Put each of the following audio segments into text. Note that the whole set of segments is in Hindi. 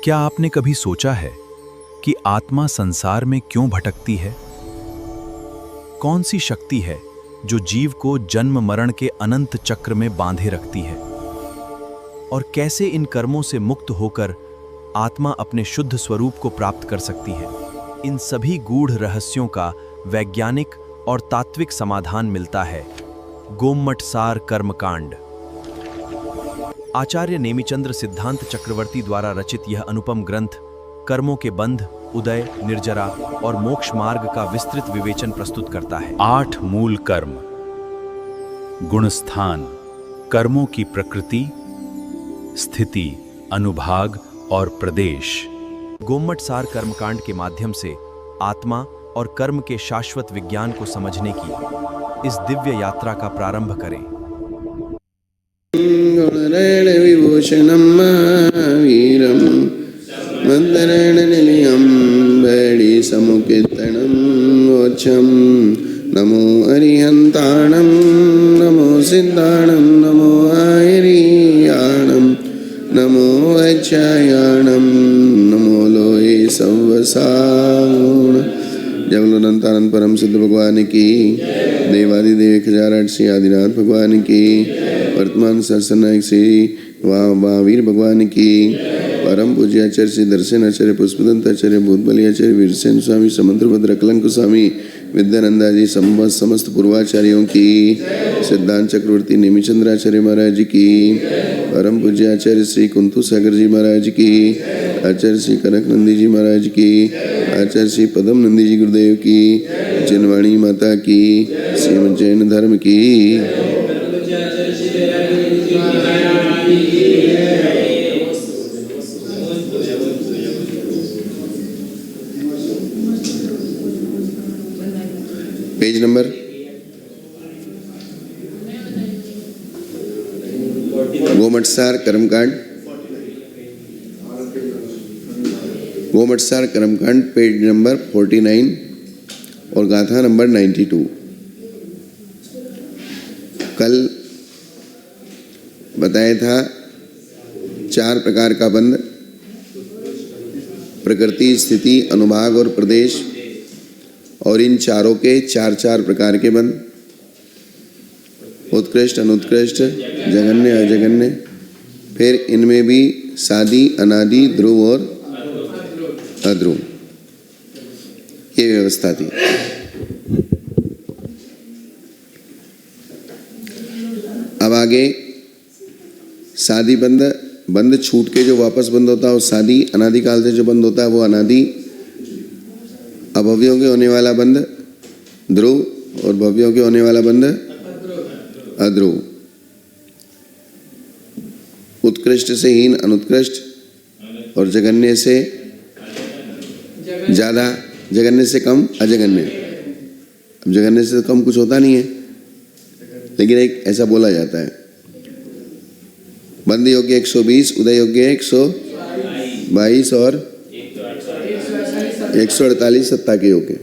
क्या आपने कभी सोचा है कि आत्मा संसार में क्यों भटकती है? कौन सी शक्ति है जो जीव को जन्म मरण के अनंत चक्र में बांधे रखती है? और कैसे इन कर्मों से मुक्त होकर आत्मा अपने शुद्ध स्वरूप को प्राप्त कर सकती है? इन सभी गूढ़ रहस्यों का वैज्ञानिक और तात्विक समाधान मिलता है गोमटसार कर्मकांड। आचार्य नेमिचंद्र सिद्धांत चक्रवर्ती द्वारा रचित यह अनुपम ग्रंथ कर्मों के बंध, उदय, निर्जरा और मोक्ष मार्ग का विस्तृत विवेचन प्रस्तुत करता है। 8 मूल कर्म। गुणस्थान, कर्मों की प्रकृति, स्थिति, अनुभाग और प्रदेश। गोमटसार कर्मकांड के माध्यम से आत्मा और कर्म के शाश्वत विज्ञान को समझने की इस दिव्य यात्रा का प्रारंभ करें। गुणरेण विभूषणं महावीरं मन्दरेण निलयं वैडी समुकीर्तनं मोक्षं। नमो अरिहन्ताणं नमो सिद्धाणं नमो आयरीयाणं नमो वैच्छायाणं नमो लोये सव्वसागुण। जगन्नाथानंद परम सिद्ध भगवान की, देवादिदेव खजारट श्री आदिनाथ भगवान की, वर्तमान सरसनायक श्री महावीर भगवान की, परम पूज्य आचार्य श्री दर्शन आचार्य पुष्पदंत आचार्य भूतबली आचार्य वीरसेन स्वामी समुद्रभद्र कलंक स्वामी विद्यानंदा जी समस्त पूर्वाचार्यों की, सिद्धांत चक्रवर्ती नेमिचंद्राचार्य महाराज की, परम पूज्य आचार्य श्री कुंतु सागर जी महाराज की, आचार्य श्री कनक नंदी जी महाराज की, आचार्य श्री पदम नंदी जी गुरुदेव की, चिन्वाणी माता की, श्रीमद जैन धर्म की। पेज नंबर गोमटसार कर्मकांड, गोमटसार कर्मकांड पेज नंबर 49 और गाथा नंबर 92। कल बताया था 4 प्रकार का बंध, प्रकृति, स्थिति, अनुभाग और प्रदेश, और इन चारों के 4 प्रकार के बंध, उत्कृष्ट, अनुत्कृष्ट, जघन्य, अजघन्य। फिर इनमें भी सादी, अनादि, ध्रुव और अध्रुव, ये व्यवस्था थी। अब आगे सादी बंद छूट के जो वापस बंद होता है वो सादी, अनादि काल से जो बंद होता है वो अनादि, अभव्यों के होने वाला बंध ध्रुव और भव्यों के होने वाला बंध अध्रुव। उत्कृष्ट से हीन, अनुत्कृष्ट, और जघन्य से ज्यादा, जघन्य से कम, अजघन्य। अब जघन्य से कम कुछ होता नहीं है, लेकिन एक ऐसा बोला जाता है। बंद योग्य 120, उदय योग्य 122 और 148 सत्ता के योग्य।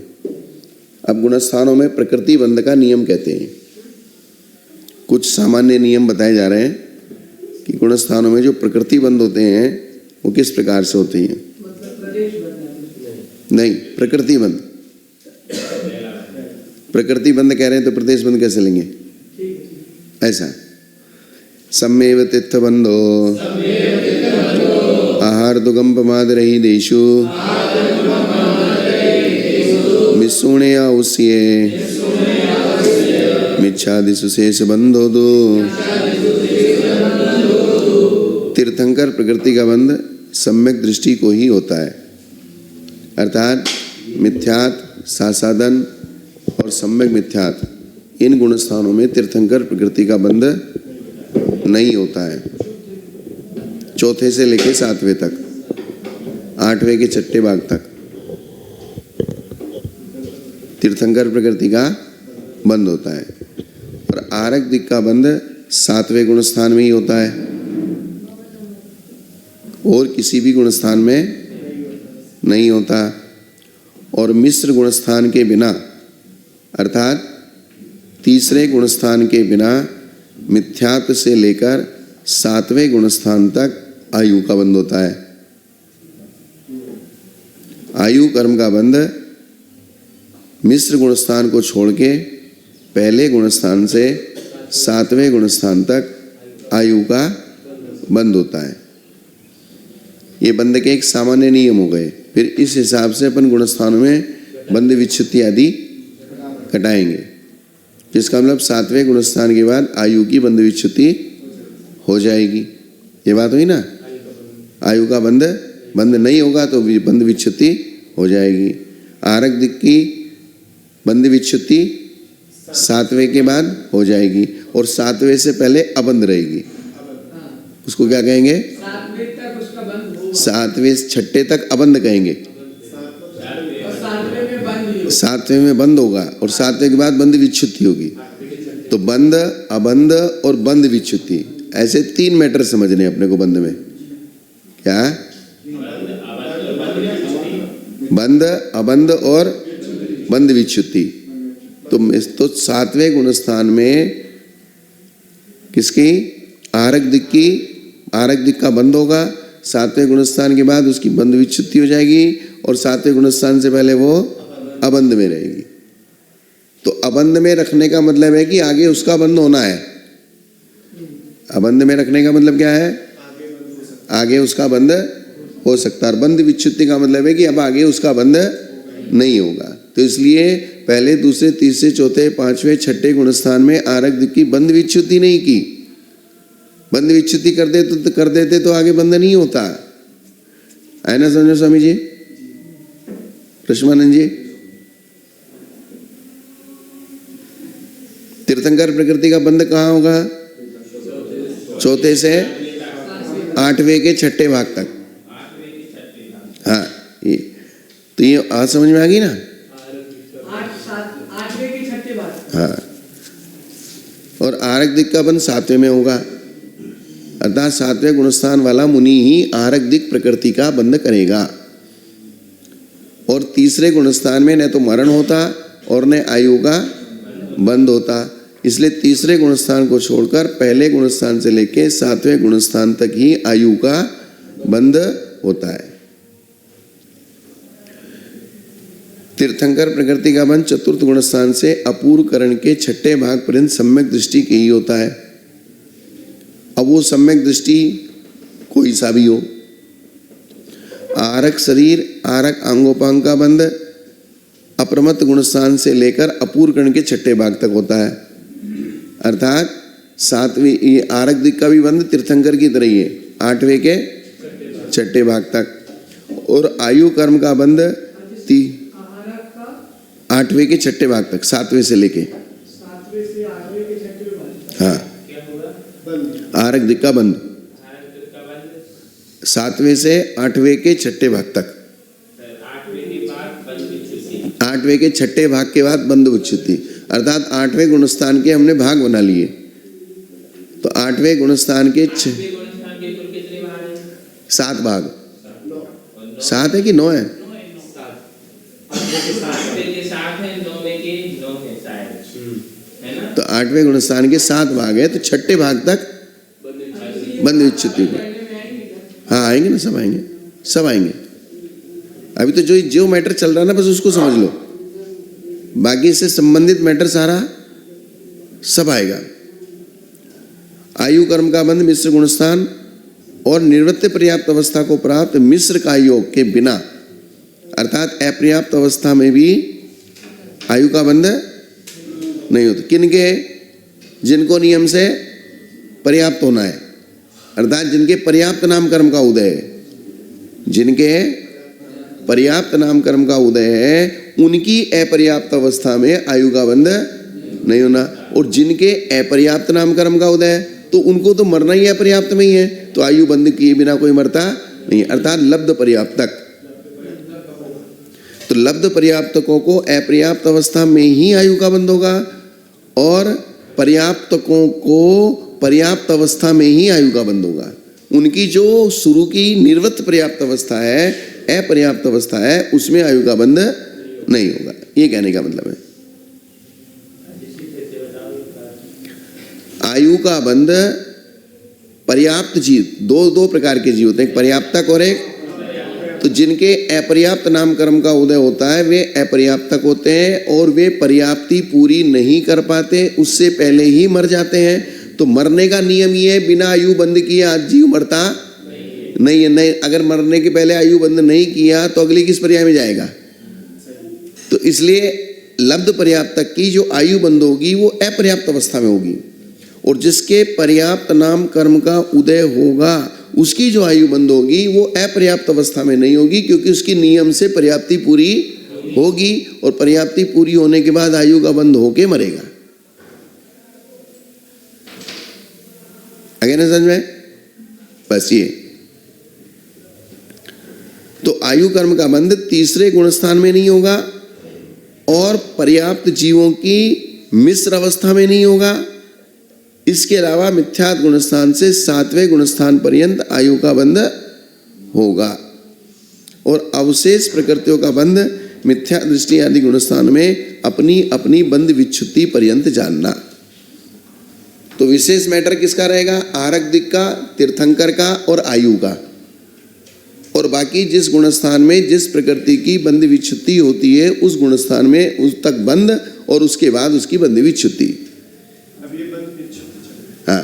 अब गुणस्थानों में प्रकृति बंध का नियम कहते हैं। कुछ सामान्य नियम बताए जा रहे हैं कि गुणस्थानों में जो प्रकृति बंध होते हैं वो किस प्रकार से होते हैं। नहीं, प्रकृति बंध, प्रकृति बंध कह रहे हैं तो प्रदेश बंध कैसे लेंगे? ऐसा सम्मेव तित्थ बंधो आहार दुगम पमाद रही देशु मिशुणे आउष्ये मिच्छादिषु शेष बंधो दो। तीर्थंकर प्रकृति का बंध सम्यक दृष्टि को ही होता है, अर्थात मिथ्यात, सासादन और सम्यक मिथ्यात, इन गुणस्थानों में तीर्थंकर प्रकृति का बंध नहीं होता है। चौथे से लेकर 7वें तक, 8वें के 6ठे भाग तक तीर्थंकर प्रकृति का बंध होता है, और आरक दिक् का बंध 7वें गुणस्थान में ही होता है, और किसी भी गुणस्थान में नहीं होता। और मिश्र गुणस्थान के बिना, अर्थात तीसरे गुणस्थान के बिना मिथ्यात्व से लेकर 7वें गुणस्थान तक आयु का बंध होता है। आयु कर्म का बंध मिश्र गुणस्थान को छोड़ के पहले गुणस्थान से 7वें गुणस्थान तक आयु का बंध होता है। ये बंध के एक सामान्य नियम हो गए। फिर इस हिसाब से अपन गुणस्थानों में बंध विच्छुत्ति आदि कटाएंगे, जिसका मतलब 7वें गुणस्थान के बाद आयु की बंध विच्छुत्ति हो जाएगी। ये बात हुई ना। आयु का बंध नहीं होगा तो बंध विच्छुत्ति हो जाएगी। आरक दिक् की बंध विच्छुत्ति 7वें के बाद हो जाएगी और 7वें से पहले अबंध रहेगी। उसको क्या कहेंगे? 7वें 6ठे तक अबंध कहेंगे। 7वें में बंद होगा और 7वें के बाद बंध विच्छुत्ति होगी। तो बंध, अबंध और बंध विच्छुत्ति, ऐसे 3 मैटर समझने अपने को बंध में। क्या? बंध, अबंध और बंध विच्छुत्ति। तो 7वें गुणस्थान में किसकी? आरक दिक् का बंध होगा। 7वें गुणस्थान के बाद उसकी बंध विच्छुत्ति हो जाएगी और 7वें गुणस्थान से पहले वो अबंध में रहेगी। तो अबंध में रखने का मतलब है कि आगे उसका बंध होना है। अबंध में रखने का मतलब क्या है? आगे उसका बंध हो सकता है। बंध विच्छुत्ति का मतलब है कि अब आगे उसका बंध नहीं होगा। तो इसलिए पहले, दूसरे, तीसरे, चौथे, 5वें, 6ठे गुणस्थान में आरक दिक् की बंध विच्छुत्ति नहीं की। बंध विच्छुत्ति कर देते तो आगे बंध नहीं होता है ना। समझो स्वामी जी, कृष्णानंद जी। तीर्थंकर प्रकृति का बंध कहाँ होगा? चौथे से 8वें के 6ठे भाग तक। हाँ, तो ये आज समझ में आ गई ना। 8वें के 6ठे भाग। हाँ, और आरक दिक् का बंध 7वें में होगा, अर्थात 7वें गुणस्थान वाला मुनि ही आरक दिक् प्रकृति का बंध करेगा। और तीसरे गुणस्थान में न तो मरण होता और न आयु का बंध होता। इसलिए तीसरे गुणस्थान को छोड़कर पहले गुणस्थान से लेके 7वें गुणस्थान तक ही आयु का बंध होता है। तीर्थंकर प्रकृति का बंध चतुर्थ गुणस्थान से अपूर्व करण के 6ठे भाग पर्यंत सम्यक दृष्टि के ही होता है। अब वो सम्यक दृष्टि कोई सा भी हो। आरक शरीर, आरक अंगोपांग का बंध अप्रमत्त गुणस्थान से लेकर अपूर्व करण के 6ठे भाग तक होता है। अर्थात 7वें आरक दिक् का भी बंध तीर्थंकर की तरह ही है, 8वें के 6ठे भाग तक। और आयु कर्म का बंध 8वें के 6ठे भाग तक, 7वें से लेके 7वें से 8वें के 6ठे भाग। हाँ, आरक दिक् का बंध 7वें से 8वें के 6ठे भाग तक। 8वें के 6ठे भाग के बाद बंध विच्छुत्ति, अर्थात 8वें गुणस्थान के हमने भाग बना लिए। तो 8वें गुणस्थान के 7 भाग, 7 है कि 9 है? तो 8वें गुणस्थान के 7 भाग है, तो 6ठे भाग तक बंध विच्छुत्ति को। हाँ आएंगे ना, सब आएंगे, सब आएंगे। अभी तो जो मैटर चल रहा है ना, बस उसको समझ लो, बाकी से संबंधित मैटर सारा सब आएगा। आयु कर्म का बंध मिश्र गुणस्थान और निर्वृत्त पर्याप्त अवस्था को प्राप्त मिश्र का योग के बिना, अर्थात अपर्याप्त अवस्था में भी आयु का बंध नहीं होता। किनके? जिनको नियम से पर्याप्त होना है, अर्थात जिनके पर्याप्त नाम कर्म का उदय है। जिनके पर्याप्त नाम कर्म का उदय है उनकी अपर्याप्त अवस्था में आयु का बंध नहीं होना। और जिनके अपर्याप्त नाम कर्म का उदय है तो उनको तो मरना ही अपर्याप्त में ही है, तो आयु बंध किए बिना कोई मरता नहीं, अर्थात लब्ध पर्याप्तक। तो लब्ध पर्याप्तकों को अपर्याप्त अवस्था में ही आयु का बंध होगा और पर्याप्तकों को पर्याप्त अवस्था में ही आयु का बंध होगा। उनकी जो शुरू की निर्वृत्त पर्याप्त अवस्था है, अपर्याप्त अवस्था है, उसमें आयु का बंध नहीं होगा। ये कहने का मतलब है आयु का बंध पर्याप्त जीव, दो प्रकार के जीव होते हैं, एक पर्याप्तक और एक। तो जिनके अपर्याप्त नाम कर्म का उदय होता है वे अपर्याप्तक होते हैं और वे पर्याप्ति पूरी नहीं कर पाते, उससे पहले ही मर जाते हैं। तो मरने का नियम ये है, बिना आयु बंद किए आज जीव मरता नहीं है। नहीं, अगर मरने के पहले आयु बंद नहीं किया तो अगली किस पर्याय में जाएगा। तो इसलिए लब्ध पर्याप्तक की जो आयु बंद होगी वो अपर्याप्त अवस्था में होगी, और जिसके पर्याप्त नाम कर्म का उदय होगा उसकी जो आयु बंद होगी वो अपर्याप्त अवस्था में नहीं होगी, क्योंकि उसकी नियम से पर्याप्ति पूरी होगी, और पर्याप्ति पूरी होने के बाद आयु का बंद होके मरेगा। आगे ना समझ में? बस ये तो आयु कर्म का बंध तीसरे गुणस्थान में नहीं होगा, और पर्याप्त जीवों की मिश्र अवस्था में नहीं होगा। इसके अलावा मिथ्यात्व गुणस्थान से 7वें गुणस्थान पर्यंत आयु का बंध होगा, और अवशेष प्रकृतियों का बंध मिथ्या दृष्टि आदि गुणस्थान में अपनी अपनी बंध विच्छुति पर्यंत जानना। तो विशेष मैटर किसका रहेगा? आहारक दिक् का, तीर्थंकर का और आयु का। और बाकी जिस गुणस्थान में जिस प्रकृति की बंध विच्छुति होती है उस गुणस्थान में उस तक बंध, और उसके बाद उसकी बंध विच्छुति। हाँ,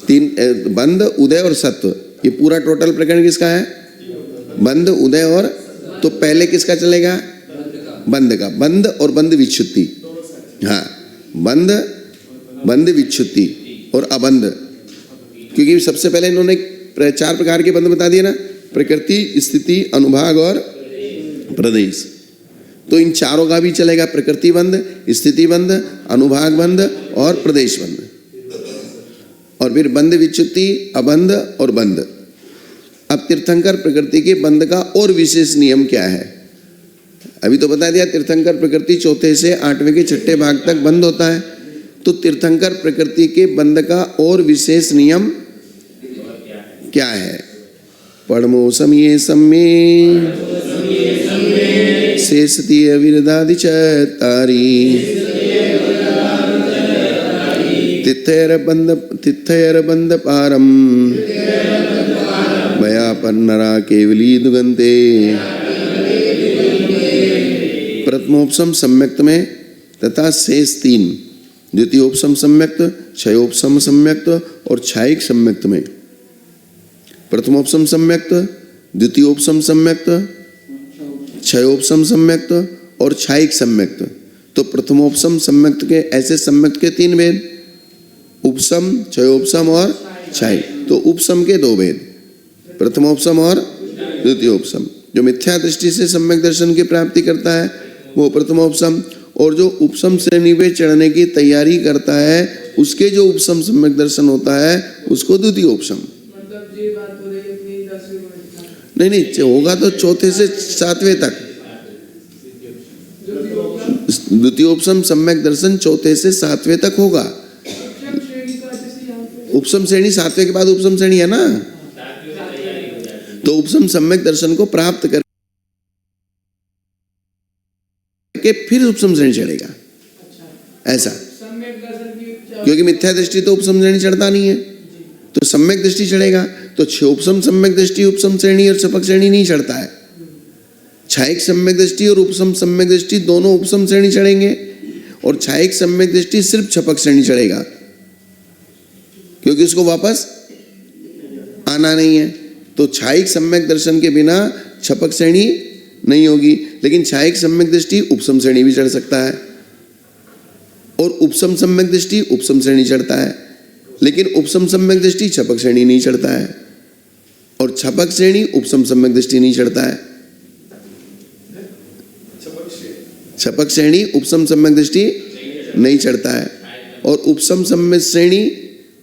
तीन बंध, उदय और सत्व, ये पूरा टोटल प्रकरण किसका है? बंध, उदय और, तो पहले किसका चलेगा? बंध का। बंध और बंध विच्छुति। हाँ, बंध, बंध विच्छुति और अबंध, क्योंकि सबसे पहले इन्होंने 4 प्रकार के बंध बता दिए ना, प्रकृति, स्थिति, अनुभाग और प्रदेश। तो इन चारों का भी चलेगा, प्रकृति बंध, स्थिति बंध, अनुभाग बंध और प्रदेश बंध, और फिर बंध विच्छुति, अबंध और बंध। अब तीर्थंकर प्रकृति के बंध का और विशेष नियम क्या है? अभी तो बता दिया, तीर्थंकर प्रकृति 4 से 8वें के 6ठे भाग तक बंद होता है। तो तीर्थंकर प्रकृति के बंध का और विशेष नियम क्या है? पड़मो समये सम्मे शेषति अविरदादि च तारी तिथयर बंद पारम भयापन्नरा केवली दुगंते। प्रथमोपसम सम्यक्त में तथा शेष 3, द्वितीयोपसम सम्यक्त, क्षयोपसम सम्यक्त और क्षायिक सम्यक्त में। प्रथमोपसम सम्यक्त, द्वितीयोपसम सम्यक्त, क्षयोपसम सम्यक्त और क्षायिक सम्यक्त। तो प्रथमोपसम सम्यक्त के ऐसे सम्यक्त के 3 भेद, उपसम, क्षयोपसम और क्षायिक। तो उपसम के 2 भेद, प्रथमोपसम और द्वितीयोपसम। जो मिथ्या दृष्टि से सम्यक दर्शन की प्राप्ति करता है वो प्रथमोपसम, और जो उपसम श्रेणी में चढ़ने की तैयारी करता है उसके जो उपसम सम्यक दर्शन होता है उसको द्वितीयोपसम। मतलब ये बात हो रही है अपनी 10वीं गुणस्थान। नहीं, होगा तो 4 से 7वें तक। द्वितीयोपसम सम्यक दर्शन 4 से 7वें तक होगा। उपसम श्रेणी 7वें के बाद उपसम श्रेणी है ना, तो उपसम सम्यक दर्शन को प्राप्त करके फिर उपसम श्रेणी चढ़ेगा, ऐसा। क्योंकि मिथ्या दृष्टि तो उपसम श्रेणी चढ़ता नहीं है, तो सम्यक दृष्टि चढ़ेगा। तो उपसम सम्यक दृष्टि उपसम श्रेणी और छपक श्रेणी नहीं चढ़ता है। क्षायिक सम्यक दृष्टि और उपसम सम्यक दृष्टि दोनों उपसम श्रेणी चढ़ेंगे, और क्षायिक सम्यक दृष्टि सिर्फ छपक श्रेणी चढ़ेगा, क्योंकि उसको वापस आना नहीं है। तो क्षायिक सम्यक दर्शन के बिना छपक श्रेणी नहीं होगी, लेकिन क्षायिक सम्यक दृष्टि उपसम श्रेणी भी चढ़ सकता है, और उपसम सम्यक दृष्टि उपसम श्रेणी चढ़ता है, लेकिन उपसम सम्यक दृष्टि छपक श्रेणी नहीं चढ़ता है, और छपक श्रेणी उपसम सम्यक दृष्टि नहीं चढ़ता है। छपक श्रेणी उपसम सम्यक दृष्टि नहीं चढ़ता है, और उपसम सम्यक श्रेणी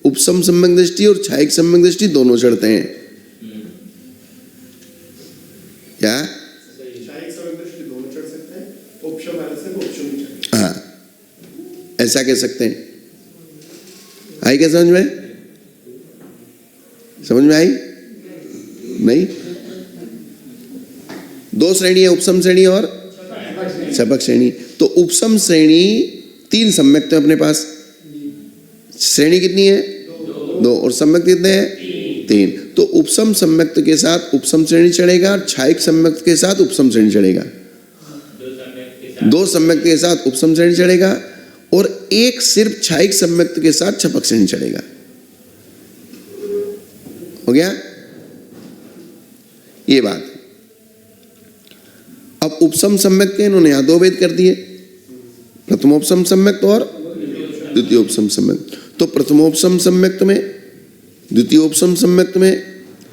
उपसम सम्यक दृष्टि और क्षायिक सम्यक दृष्टि दोनों चढ़ते हैं। क्या? हाँ, ऐसा कह सकते हैं। आई क्या समझ में? समझ में आई? नहीं, 2 श्रेणी है, उपसम श्रेणी और छपक श्रेणी। तो उपसम श्रेणी 3 सम्यक्त है अपने पास। श्रेणी कितनी है? 2, और सम्यक्त कितने हैं? 3। तो उपसम सम्यक्त के साथ उपसम श्रेणी चढ़ेगा, छायिक सम्यक्त के साथ उपसम श्रेणी चढ़ेगा, दो सम्यक्त के साथ उपसम श्रेणी चढ़ेगा, और एक सिर्फ छायिक सम्यक्त के साथ छपक श्रेणी चढ़ेगा। हो गया ये बात। अब उपसम सम्यक्त के इन्होंने यहां दो भेद कर दिए, प्रथमोपसम सम्यक्त और द्वितीयोपसम सम्यक्त। तो प्रथमोपसम सम्यक्त में, द्वितीयोपसम सम्यक्त में,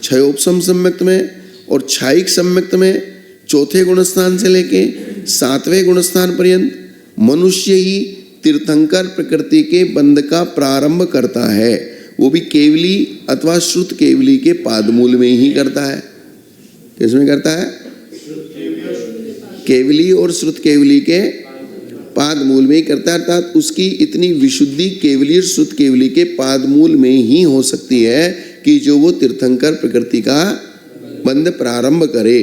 छयोपसम सम्यक्त में और छायिक सम्यक्त में चौथे गुणस्थान से लेके सातवें गुणस्थान पर्यंत मनुष्य ही तीर्थंकर प्रकृति के बंध का प्रारंभ करता है, वो भी केवली अथवा श्रुत केवली के पादमूल में ही करता है। किसमें करता है? केवली और श्रुत केवली के पादमूल में ही करता है, अर्थात उसकी इतनी विशुद्धि केवली और श्रुत केवली के पादमूल में ही हो सकती है कि जो वो तीर्थंकर प्रकृति का बंध प्रारंभ करे।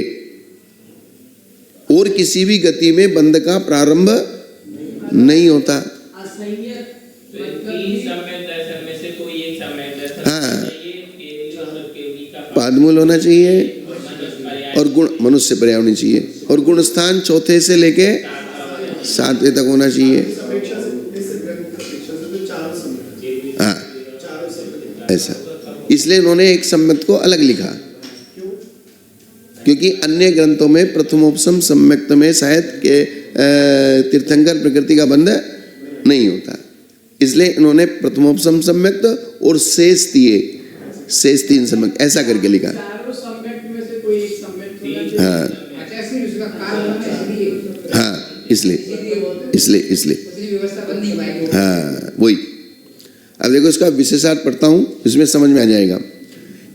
और किसी भी गति में बंध का प्रारंभ नहीं होता। हाँ, पादमूल होना चाहिए और गुण मनुष्य पर्याय होनी चाहिए, और गुणस्थान चौथे से लेके सातवें तक होना चाहिए। हाँ, ऐसा इसलिए इन्होंने एक सम्यक्त को अलग लिखा, क्योंकि अन्य ग्रंथों में प्रथमोपसम सम्यक्त में शायद के तीर्थंकर प्रकृति का बंध नहीं होता, इसलिए इन्होंने प्रथमोपसम सम्यक्त और शेष तीन सम्यक्त ऐसा करके लिखा। हाँ हाँ, इसलिए हाँ वही। अब देखो इसका विशेषार्थ पढ़ता हूँ, इसमें समझ में आ जाएगा।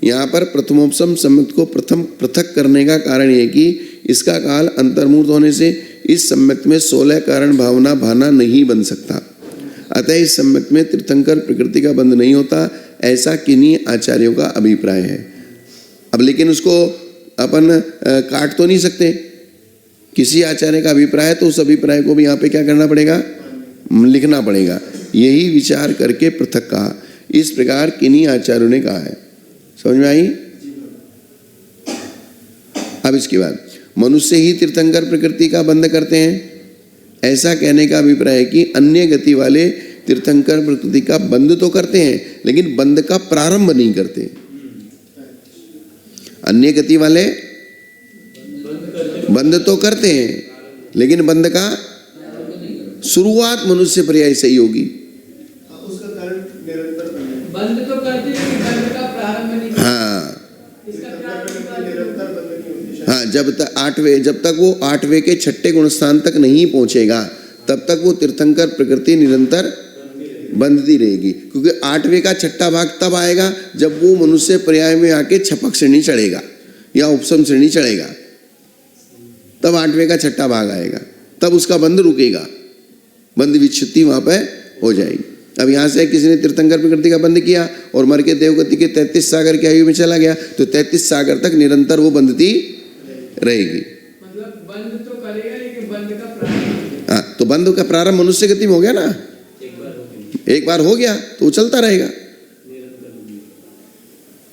यहाँ पर प्रथमोपसम सम्यक्त को प्रथम पृथक करने का कारण यह कि इसका काल अंतर्मूर्त होने से इस सम्यक्त में 16 कारण भावना भाना नहीं बन सकता, अतः इस सम्यक्त में तीर्थंकर प्रकृति का बंध नहीं होता, ऐसा किन्हीं आचार्यों का अभिप्राय है। अब लेकिन उसको अपन काट तो नहीं सकते, किसी आचार्य का अभिप्राय है तो उस अभिप्राय को भी यहाँ पे क्या करना पड़ेगा? लिखना पड़ेगा। यही विचार करके पृथक कहा, इस प्रकार किन्हीं आचार्यों ने कहा है। समझ में आई? अब इसके बाद मनुष्य ही तीर्थंकर प्रकृति का बंध करते हैं, ऐसा कहने का अभिप्राय है कि अन्य गति वाले तीर्थंकर प्रकृति का बंध तो करते हैं लेकिन बंध का प्रारंभ नहीं करते। अन्य गति वाले बंध तो करते हैं लेकिन बंध का शुरुआत मनुष्य पर्याय से ही होगी। उसका कारण निरंतर बंद तो करते हैं लेकिन बंद का प्रारंभ नहीं। हाँ, इसका प्रारंभ निरंतर बंद नहीं होती। हाँ, जब तक वो 8वें के 6ठे गुणस्थान तक नहीं पहुंचेगा तब तक वो तीर्थंकर प्रकृति निरंतर बंधती रहेगी, क्योंकि 8वें का 6ठा भाग तब आएगा जब वो मनुष्य पर्याय में आके छपक श्रेणी चढ़ेगा या उपसम श्रेणी चढ़ेगा, तब 8वें का 6ठा भाग आएगा, तब उसका बंध रुकेगा, बंध विच्छुत्ति वहां पे हो जाएगी। अब यहाँ से किसी ने तीर्थंकर प्रकृति का बंध किया और मर के देवगति के 33 सागर की आयु में चला गया तो 33 सागर तक निरंतर वो बंधती रहेगी। मतलब बंद तो करेगा लेकिन बंद का प्रारंभ। हाँ, तो बंध का प्रारंभ मनुष्य गति में हो गया ना, एक बार हो गया तो वो चलता रहेगा,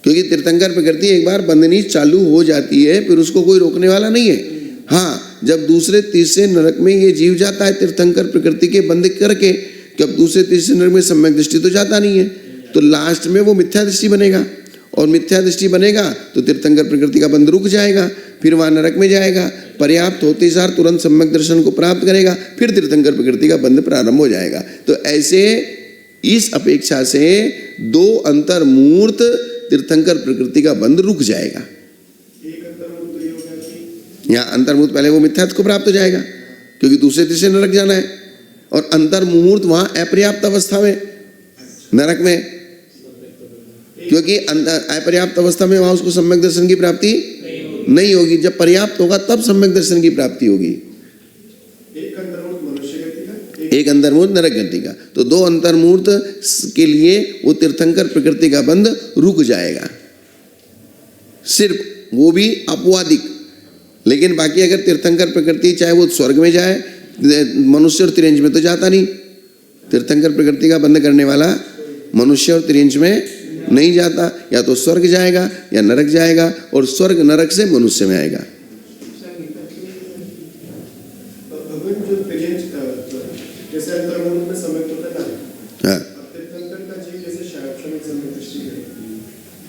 क्योंकि तीर्थंकर प्रकृति एक बार बंधनी चालू हो जाती है फिर उसको कोई रोकने वाला नहीं है। हाँ, जब दूसरे तीसरे नरक में ये जीव जाता है तीर्थंकर प्रकृति के बंध करके, जब दूसरे तीसरे नरक में सम्यक दृष्टि तो जाता नहीं है, तो लास्ट में वो मिथ्या दृष्टि बनेगा, और मिथ्या दृष्टि बनेगा तो तीर्थंकर प्रकृति का बंध रुक जाएगा, फिर वहां नरक में जाएगा, पर्याप्त होते सार तुरंत सम्यक दर्शन को प्राप्त करेगा, फिर तीर्थंकर प्रकृति का बंध प्रारंभ हो जाएगा। तो ऐसे इस अपेक्षा से 2 अंतर्मूर्त तीर्थंकर प्रकृति का बंध रुक जाएगा। यहाँ अंतर्मुहूर्त पहले वो मिथ्यात्व को प्राप्त हो जाएगा क्योंकि दूसरे तीसरे नरक जाना है, और अंतर्मुहूर्त वहां अपर्याप्त अवस्था में नरक में, क्योंकि अपर्याप्त अवस्था में वहां उसको सम्यक दर्शन की प्राप्ति नहीं होगी, जब पर्याप्त होगा तब सम्यक दर्शन की प्राप्ति होगी। एक अंतर्मुहूर्त नरक गति का, तो 2 अंतर्मुहूर्त के लिए वो तीर्थंकर प्रकृति का बंध रुक जाएगा, सिर्फ वो भी अपवादिक। लेकिन बाकी अगर तीर्थंकर प्रकृति चाहे वो स्वर्ग में जाए, मनुष्य और त्रियंश में तो जाता नहीं, तीर्थंकर प्रकृति का बंध करने वाला मनुष्य और त्रियंश में नहीं जाता, या तो स्वर्ग जाएगा या नरक जाएगा, और स्वर्ग नरक से मनुष्य में आएगा। भगवान जो पेरेंट्स जैसे अंतर्मुख में समय होता है ना, हाँ, तीर्थंकर का जीव जैसे शायद समय दृष्टि है,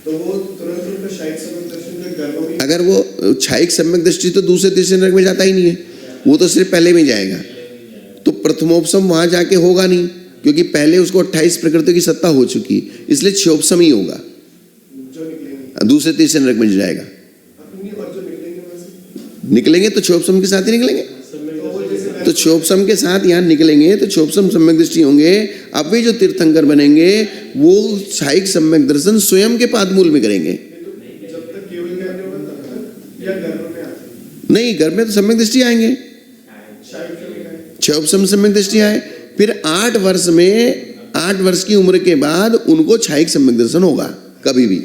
तो वो तुरंत उनका शायद समय दर्शन के गर्भ में, अगर वो क्षायिक सम्यक दृष्टि तो दूसरे तीसरे नरक में जाता ही नहीं है, वो तो सिर्फ पहले में जाएगा। तो प्रथमोपसम वहां जाके होगा नहीं, क्योंकि पहले उसको 28 प्रकृति की सत्ता हो चुकी, इसलिए क्षोपसम ही होगा, जो निकलेंगे दूसरे तीसरे नरक में जाएगा। अपनी, और जो निकलेंगे वहाँ से, निकलेंगे तो क्षोपसम के साथ ही निकलेंगे, तो वो जैसे तो क्षोपसम के साथ यहाँ निकलेंगे तो क्षोपसम सम्यक दृष्टि होंगे। अब वे जो तीर्थंकर बनेंगे वो क्षायिक सम्यक दर्शन स्वयं के पादमूल में करेंगे। जब तक केवल ज्ञान नहीं होता तब तक, या गर्भ में आते नहीं, घर में तो सम्यक दृष्टि आएंगे, शायद क्षोपसम सम्यक दृष्टि आए, फिर 8 वर्ष में, 8 वर्ष की उम्र के बाद उनको क्षायिक सम्यक दर्शन होगा कभी भी। 8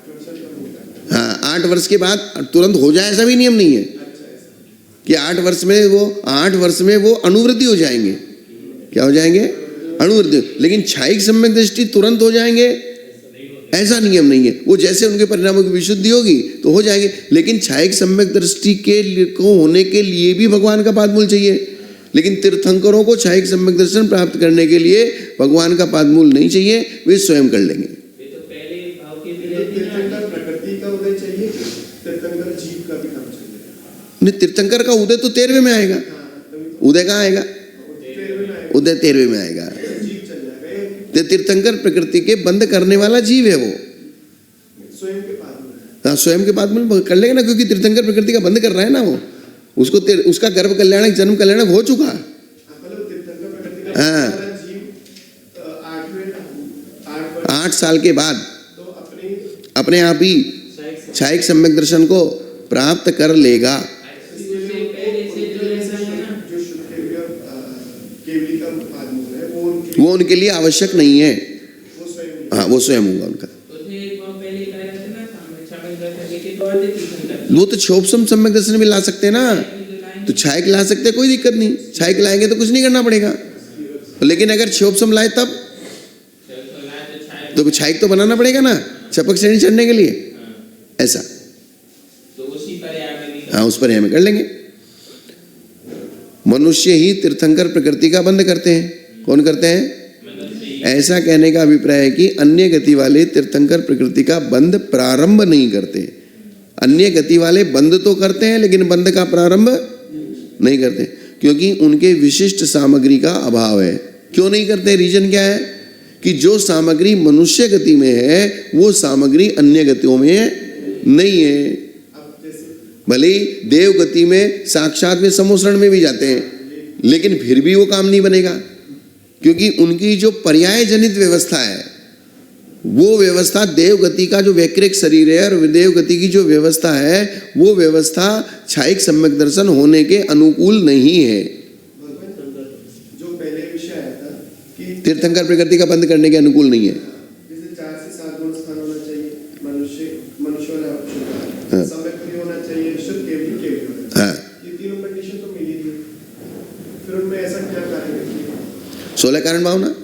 वर्ष तक होता है। हाँ, 8 वर्ष के बाद तुरंत हो जाए ऐसा भी नियम नहीं है कि 8 वर्ष में वो अनुवृत्ति हो जाएंगे। क्या हो जाएंगे? अनुवृत्ति। लेकिन क्षायिक सम्यक दृष्टि तुरंत हो जाएंगे ऐसा नियम नहीं है, वो जैसे उनके परिणामों की विशुद्धि होगी तो हो जाएंगे। लेकिन क्षायिक सम्यक दृष्टि को होने के लिए भी भगवान का पादमूल चाहिए, लेकिन तीर्थंकरों को क्षायिक सम्यक दर्शन प्राप्त करने के लिए भगवान का पादमूल नहीं चाहिए, वे स्वयं कर लेंगे। तीर्थंकर प्रकृति का उदय चाहिए, तीर्थंकर जीव का भी काम चाहिए। नहीं, तीर्थंकर का उदय तो 13वें में आएगा। उदय कहाँ आएगा? उदय 13वें में आएगा। जीव चल जाएगा, तो तीर्थंकर प्रकृति के बंद करने वाला जीव है वो। स्वयं के पाद में। हाँ, स्वयं के पादमूल कर लेगा ना, क्योंकि तीर्थंकर प्रकृति का बंद कर रहा है ना वो। उसको उसका गर्भ कल्याणक, जन्म कल्याणक हो चुका। मतलब तीर्थंकर प्रकृति का हाँ। जीव 8 साल के बाद तो अपने आप ही क्षायिक सम्यक दर्शन को प्राप्त कर लेगा। जो शुद्ध केवली का पादमूल है वो उनके लिए आवश्यक नहीं है। वो स्वयं, हाँ, वो स्वयं होगा उनका। वो तो क्षोपसम सम्यक दर्शन भी ला सकते हैं ना, तो क्षायिक ला सकते हैं, कोई दिक्कत नहीं। क्षायिक लाएंगे तो कुछ नहीं करना पड़ेगा। लेकिन अगर क्षोपसम लाए तब तो क्षायिक तो बनाना पड़ेगा ना, चपक श्रेणी चढ़ने के लिए। ऐसा हाँ, उस पर हमें कर लेंगे। मनुष्य ही तीर्थंकर प्रकृति का बंद करते हैं। कौन करते हैं? ऐसा कहने का अभिप्राय है कि अन्य गति वाले तीर्थंकर प्रकृति का बंद प्रारंभ नहीं करते। अन्य गति वाले बंद तो करते हैं, लेकिन बंद का प्रारंभ नहीं करते, क्योंकि उनके विशिष्ट सामग्री का अभाव है। क्यों नहीं करते? रीजन क्या है कि जो सामग्री मनुष्य गति में है वो सामग्री अन्य गतियों में नहीं है। भले ही देव गति में साक्षात में समोसरण में भी जाते हैं, लेकिन फिर भी वो काम नहीं बनेगा, क्योंकि उनकी जो पर्याय जनित व्यवस्था है, वो व्यवस्था देव गति का जो वैकृक शरीर है और देव गति की जो व्यवस्था है, वो व्यवस्था क्षायिक सम्यक दर्शन होने के अनुकूल नहीं है। जो पहले विषय आया था कि तीर्थंकर प्रकृति का बंद करने के अनुकूल नहीं है। जैसे 4 से 7 गुण स्थान होना चाहिए, मनुष्य वाला हाँ। सम्यक भी होना चाहिए, शुद्ध केवली होना चाहिए। हाँ, ये तीनों कंडीशन तो मिली थी, फिर उनमें ऐसा क्या कार्य किया? 16 कारण भावना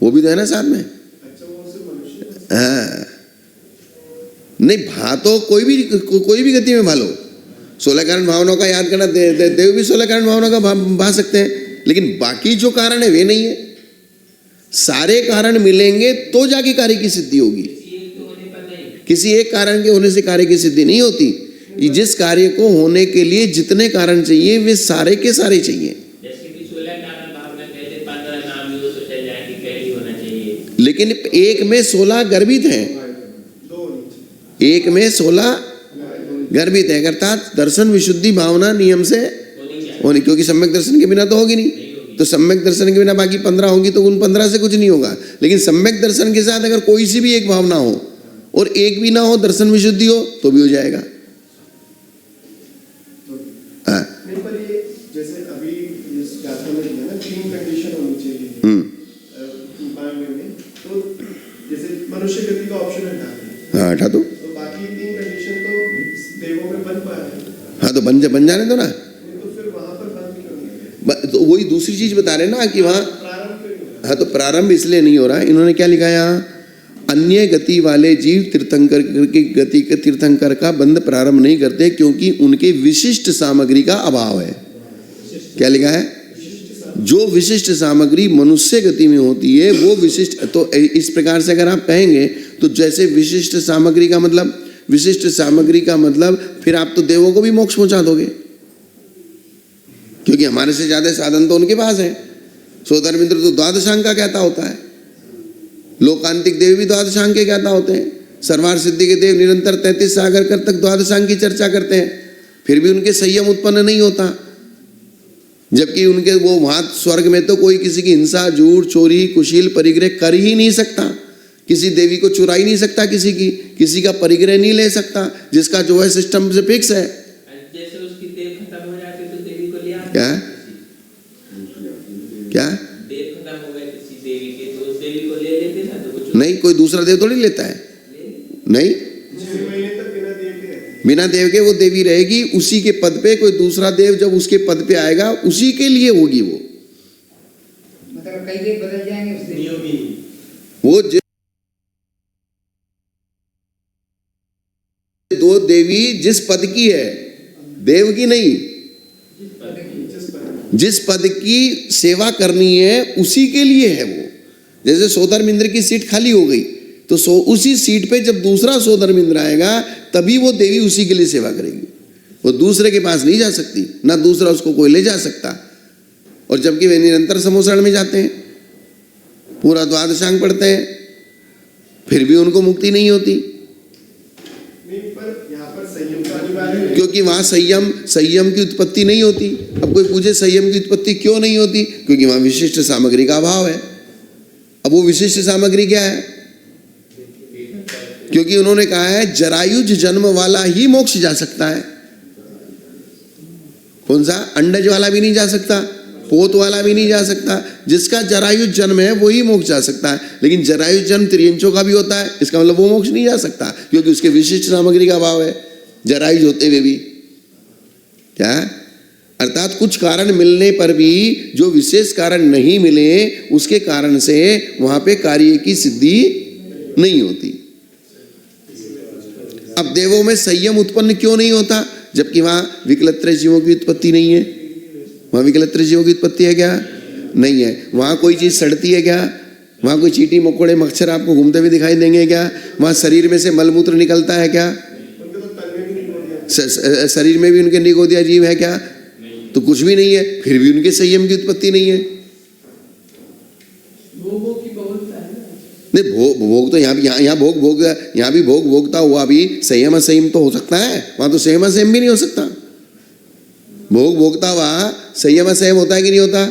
वो भी तो है ना साथ में। अच्छा, वो सिर्फ मनुष्य हाँ, नहीं भा तो कोई भी गति में भालो। 16 कारण भावनाओं का याद करना, देव भी 16 कारण भावनाओं का भा सकते हैं, लेकिन बाकी जो कारण है वे नहीं है। सारे कारण मिलेंगे तो जाके कार्य की सिद्धि होगी। किसी एक कारण के होने से कार्य की सिद्धि नहीं होती। जिस कार्य को होने के लिए जितने कारण चाहिए वे सारे के सारे चाहिए। लेकिन एक में 16 गर्भित हैं, एक में 16 गर्भित है, अर्थात दर्शन विशुद्धि भावना नियम से होनी, क्योंकि सम्यक दर्शन के बिना तो होगी नहीं। तो सम्यक दर्शन के बिना बाकी 15 होंगी, तो उन 15 से कुछ नहीं होगा। लेकिन सम्यक दर्शन के साथ अगर कोई सी भी एक भावना हो और एक भी ना हो, दर्शन विशुद्धि हो, तो भी हो जाएगा। हाँ, नहीं, पर ये जैसे अभी इस गाथा में दिया ना, 3 कंडीशन होनी चाहिए मांगने में, तो जैसे मनुष्य गति का ऑप्शन हटा दें, हाँ हटा दो। तो बाकी 3 कंडीशन तो देवों में बन पा रहे हैं, हाँ, तो बन जाने दो ना। तो फिर वहां पर बंद क्यों नहीं है? तो वही दूसरी चीज बता रहे ना कि वहाँ, प्रारंभ क्यों नहीं हो रहा? हाँ, तो प्रारंभ इसलिए नहीं हो रहा है। इन्होंने क्या लिखा यहाँ अन्य गति वाले जीव तीर्थंकर की गति के तीर्थंकर का बंध प्रारंभ नहीं करते, क्योंकि उनके विशिष्ट सामग्री का अभाव है। क्या लिखा है? जो विशिष्ट सामग्री मनुष्य गति में होती है वो विशिष्ट। तो इस प्रकार से अगर आप कहेंगे तो जैसे विशिष्ट सामग्री का मतलब फिर आप तो देवों को भी मोक्ष पहुंचा दोगे, क्योंकि हमारे से ज्यादा साधन तो उनके पास है। सोधर्मिंद्र तो द्वादशांग का कहता होता है, लोकांतिक देव भी द्वादशांग के कहता होते हैं, सर्वार्थ सिद्धि के देव निरंतर 33 सागर कर तक द्वादशांग की चर्चा करते हैं, फिर भी उनके संयम उत्पन्न नहीं होता। जबकि उनके वो वहां स्वर्ग में तो कोई किसी की हिंसा, झूठ, चोरी, कुशील, परिग्रह कर ही नहीं सकता, किसी देवी को चुरा ही नहीं सकता, किसी का परिग्रह नहीं ले सकता, जिसका जो है सिस्टम से फिक्स है। जैसे उसकी देव खत्म हो जाती तो देवी को ले आते। क्या देव खत्म हो गए किसी देवी के तो उस देवी को ले लेते ना, तो कुछ नहीं, कोई दूसरा देव थोड़ी लेता है। नहीं, 6 महीने तक बिना देव के रहते। बिना देव के वो देवी रहेगी, उसी के पद पे कोई दूसरा देव जब उसके पद पे आएगा उसी के लिए होगी वो। मतलब कई देव बदल जाएंगे उस दिन। नियम ही वो दो देवी जिस पद की है, देव की नहीं, जिस पद की सेवा करनी है उसी के लिए है वो। जैसे सोधर्मिंद्र की सीट खाली हो गई तो उसी सीट पे जब दूसरा सोधर्मिंद्र आएगा तभी वो देवी उसी के लिए सेवा करेगी, वो दूसरे के पास नहीं जा सकती, ना दूसरा उसको कोई ले जा सकता। और जबकि वे निरंतर समोसरण में जाते हैं, पूरा द्वादशांग पढ़ते हैं, फिर भी उनको मुक्ति नहीं होती, नहीं, पर यहाँ पर संयम का अनिवार्य है। क्योंकि वहां संयम की उत्पत्ति नहीं होती। अब कोई पूछे संयम की उत्पत्ति क्यों नहीं होती? क्योंकि वहां विशिष्ट सामग्री का अभाव है। अब वो विशिष्ट सामग्री क्या है? क्योंकि उन्होंने कहा है जरायुज जन्म वाला ही मोक्ष जा सकता है। कौन सा? अंडज वाला भी नहीं जा सकता, पोत वाला भी नहीं जा सकता, जिसका जरायुज जन्म है वही मोक्ष जा सकता है। लेकिन जरायुज जन्म त्रियंचों का भी होता है, इसका मतलब वो मोक्ष नहीं जा सकता, क्योंकि उसके विशिष्ट सामग्री का अभाव है, जरायुज होते हुए भी। क्या? अर्थात कुछ कारण मिलने पर भी जो विशेष कारण नहीं मिले उसके कारण से वहां पे कार्य की सिद्धि नहीं होती। अब देवों में संयम उत्पन्न क्यों नहीं होता? जबकि वहां विकलत्र जीवों की उत्पत्ति नहीं है। वहां विकलत्र जीवों की उत्पत्ति है क्या? नहीं है। वहां कोई चीज सड़ती है क्या? वहां कोई चींटी, मकोड़े, मच्छर आपको घूमते हुए दिखाई देंगे क्या? वहां शरीर में से मलमूत्र निकलता है क्या? उनके तो तन में भी निकोदिया। शरीर में भी उनके निगोदिया जीव है क्या? तो कुछ भी नहीं है, फिर भी उनके संयम की उत्पत्ति नहीं है। भोगों की बहुलता है ना। नहीं, भोग तो यहाँ भी भोग भोगता हुआ भी संयम असंयम तो हो सकता है, वहां तो संयम असंयम भी नहीं हो सकता। भोग भोगता हुआ संयम असंयम होता है कि नहीं होता?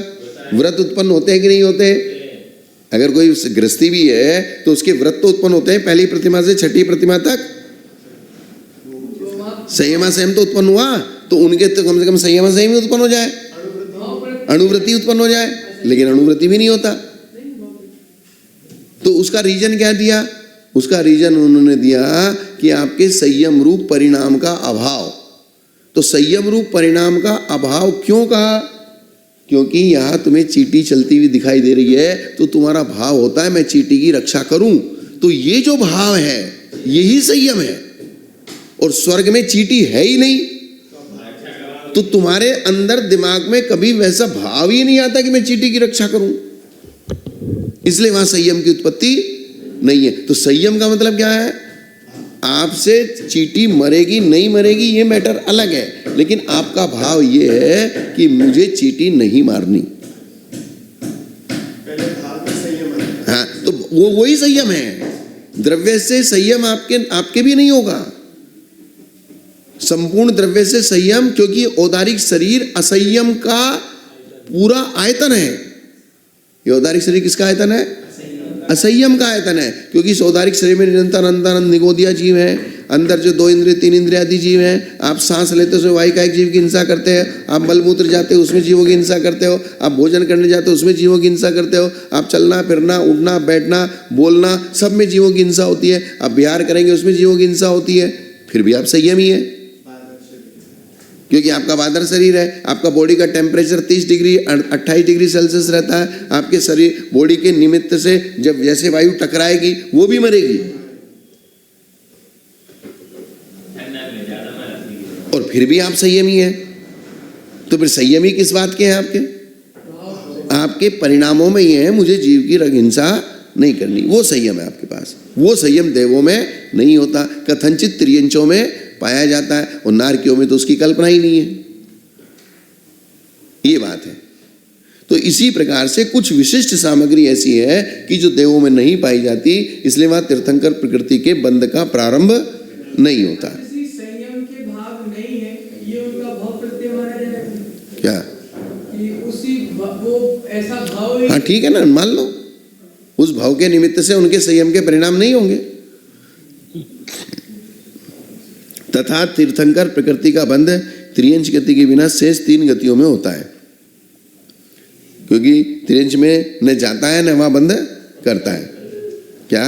व्रत उत्पन्न होते हैं कि नहीं होते? अगर कोई गृहस्थी भी है तो उसके व्रत तो उत्पन्न होते हैं, पहली प्रतिमा से छठी प्रतिमा तक संयम असंयम तो उत्पन्न हुआ, तो उनके तो कम से कम संयम असंयम ही उत्पन्न हो जाए, अणुवृत्ति उत्पन्न हो जाए, लेकिन अणुवृत्ति भी नहीं होता। तो उसका रीजन क्या दिया? उसका रीजन उन्होंने दिया कि आपके संयम रूप परिणाम का अभाव। तो संयम रूप परिणाम का अभाव क्यों कहा? क्योंकि यहां तुम्हें चींटी चलती हुई दिखाई दे रही है तो तुम्हारा भाव होता है मैं चींटी की रक्षा करूं, तो ये जो भाव है यही संयम है। और स्वर्ग में चींटी है ही नहीं, तो तुम्हारे अंदर दिमाग में कभी वैसा भाव ही नहीं आता कि मैं चींटी की रक्षा करूं, इसलिए वहां संयम की उत्पत्ति नहीं है। तो संयम का मतलब क्या है? आपसे चींटी मरेगी नहीं मरेगी ये मैटर अलग है, लेकिन आपका भाव ये है कि मुझे चींटी नहीं मारनी। पहले भाव में संयम आता है। हाँ, तो वो वही संयम है। द्रव्य से संयम आपके भी नहीं होगा, संपूर्ण द्रव्य से संयम, क्योंकि औदारिक शरीर असंयम का पूरा आयतन है। ये औदारिक शरीर किसका आयतन है? असंयम का आयतन है, क्योंकि इस औदारिक शरीर में निरंतर अनंत निगोदिया जीव है, अंदर जो 2 इंद्रिय 3 इंद्रिय आदि जीव हैं। आप सांस लेते हो उसमें वायु एक जीव की हिंसा करते हैं, आप मलमूत्र जाते हो उसमें जीवों की हिंसा करते हो, आप भोजन करने जाते हो उसमें जीवों की हिंसा करते हो, आप चलना फिरना उठना बैठना बोलना सब में जीवों की हिंसा होती है, आप विहार करेंगे उसमें जीवों की हिंसा होती है, फिर भी आप संयमी है। क्योंकि आपका बादर शरीर है, आपका बॉडी का टेम्परेचर 30 डिग्री 28 डिग्री सेल्सियस रहता है। आपके शरीर बॉडी के निमित्त से जब जैसे वायु टकराएगी वो भी मरेगी, और फिर भी आप संयमी हैं। तो फिर संयमी किस बात के हैं आपके? आपके परिणामों में ये है, मुझे जीव की हिंसा नहीं करनी, वो संयम है आपके पास। वो संयम देवों में नहीं होता, कथनचित त्रियंचों में पाया जाता है, और नारकियों में तो उसकी कल्पना ही नहीं है। ये बात है। तो इसी प्रकार से कुछ विशिष्ट सामग्री ऐसी है कि जो देवों में नहीं पाई जाती, इसलिए वहां तीर्थंकर प्रकृति के बंध का प्रारंभ नहीं होता। संयम के भाव नहीं है, ये उनका भाव प्रत्यय माना जाएगा क्या? कि उसी वो ऐसा भाव ही। हाँ ठीक है ना, मान लो उस भाव के निमित्त से उनके संयम के परिणाम नहीं होंगे। तथा तीर्थंकर प्रकृति का बंध त्रियंच गति के बिना शेष 3 गतियों में होता है, क्योंकि त्रियंच में न जाता है न वहां बंध करता है। क्या?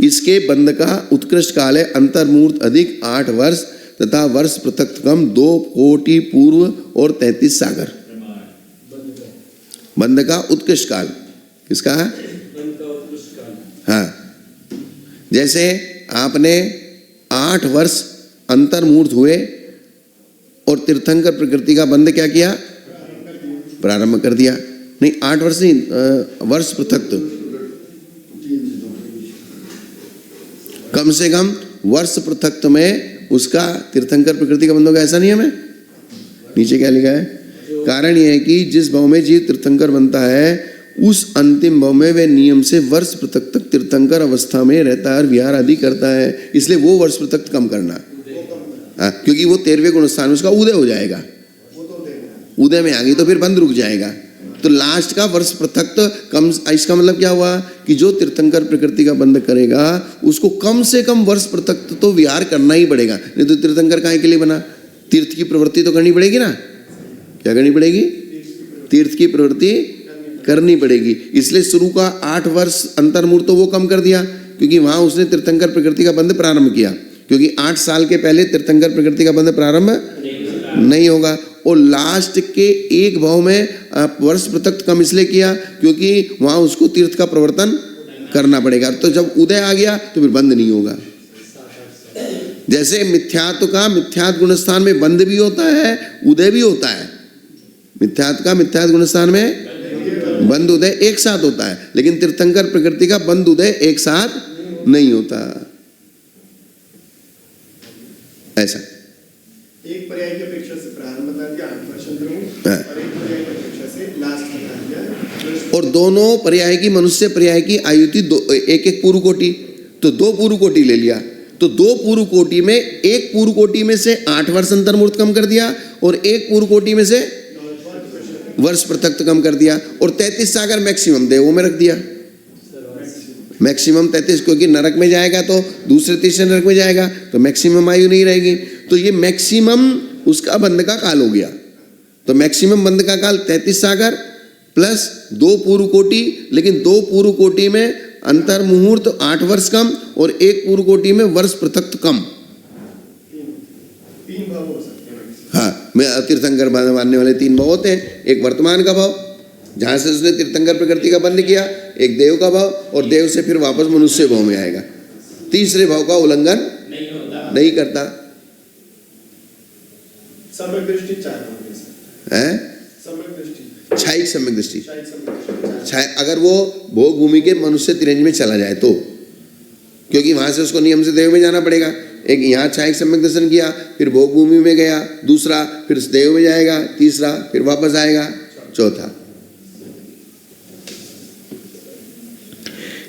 इसके बंध का उत्कृष्ट काल है अंतर्मूर्त अधिक 8 वर्ष तथा वर्ष पृथक कम 2 कोटि पूर्व और 33 सागर। बंध का उत्कृष्ट काल किसका है? हाँ, जैसे आपने 8 वर्ष अंतर्मूर्त हुए और तीर्थंकर प्रकृति का बंध क्या किया? प्रारंभ कर दिया। नहीं 8 वर्ष नहीं, वर्ष पृथक, कम से कम वर्ष पृथक में उसका तीर्थंकर प्रकृति का बंध होगा, ऐसा नियम है। नीचे क्या लिखा है? कारण यह है कि जिस भाव में जीव तीर्थंकर बनता है उस अंतिम भाव में वह नियम से वर्ष पृथक तक तीर्थंकर अवस्था में रहता है और विहार आदि करता है, इसलिए वो वर्ष पृथक कम करना। हाँ, क्योंकि वो 13वें गुणस्थान में उसका उदय हो जाएगा, उदय में आ गई तो फिर बंद रुक जाएगा। तो लास्ट का वर्ष पृथक कम, इसका मतलब क्या हुआ कि जो तीर्थंकर प्रकृति का बंध करेगा उसको कम से कम वर्ष पृथक तो विहार करना ही पड़ेगा, नहीं तो तीर्थंकर काहे के लिए बना? तीर्थ की प्रवृत्ति तो करनी पड़ेगी ना। क्या करनी पड़ेगी? तीर्थ की प्रवृत्ति करनी पड़ेगी। इसलिए शुरू का 8 वर्ष अंतर्मूर्त तो वो कम कर दिया, क्योंकि वहां उसने तीर्थंकर प्रकृति का बंध प्रारंभ किया, क्योंकि 8 साल के पहले तीर्थंकर प्रकृति का बंध प्रारंभ नहीं होगा। और लास्ट के एक भाव में वर्ष पृथक कम इसलिए किया क्योंकि वहां उसको तीर्थ का प्रवर्तन करना पड़ेगा। तो जब उदय आ गया तो फिर बंध नहीं होगा। जैसे मिथ्यात्व का मिथ्यात्व गुणस्थान में बंध भी होता है, उदय भी होता है। मिथ्यात्व का मिथ्यात्व गुणस्थान में बंध उदय एक साथ होता है, लेकिन तीर्थंकर प्रकृति का बंध उदय एक साथ नहीं होता। ऐसा एक पर्याय की अपेक्षा से प्रारंभ बता दिया 8 वर्ष अंतर्मूर्त, और एक पर्याय की अपेक्षा से लास्ट बता दिया। और दोनों पर्याय की, मनुष्य पर्याय की आयु थी एक एक पूर्व कोटि, तो 2 पूर्व कोटि ले लिया। तो 2 पूर्व कोटि में एक पूर्व कोटि में से 8 वर्ष अंतर्मूर्त कम कर दिया, और एक पूर्व कोटि में से वर्ष पृथक कम कर दिया, और 33 सागर मैक्सिमम देवों में रख दिया। मैक्सिमम 33, क्योंकि नरक में जाएगा तो दूसरे तीसरे नरक में जाएगा तो मैक्सिमम आयु नहीं रहेगी। तो ये मैक्सिमम उसका बंध का काल हो गया। तो मैक्सिमम बंध का काल 33 सागर प्लस 2 पूर्व कोटि, लेकिन 2 पूर्व कोटि में अंतर मुहूर्त 8 वर्ष कम और एक पूर्व कोटि में वर्ष पृथक कम। 3 भाव हो सकते हैं। हाँ, मैं तीर्थंकर मानने वाले 3 भाव होते हैं। एक वर्तमान का भाव जहां से उसने तीर्थंकर प्रकृति का बंध किया, एक देव का भाव, और देव से फिर वापस मनुष्य भाव में आएगा। तीसरे भाव का उल्लंघन नहीं करता सम्यक दृष्टि 4 भाव है। सम्यक दृष्टि, छाइक सम्यक दृष्टि, शायद सम्यक दृष्टि। अगर वो भोग भूमि के मनुष्य तिरंज में चला जाए तो, क्योंकि वहां से उसको नियम से देव में जाना पड़ेगा। एक यहाँ छाइक सम्यक दर्शन किया, फिर भोग भूमि में गया, दूसरा फिर देव में जाएगा, तीसरा फिर वापस आएगा, चौथा।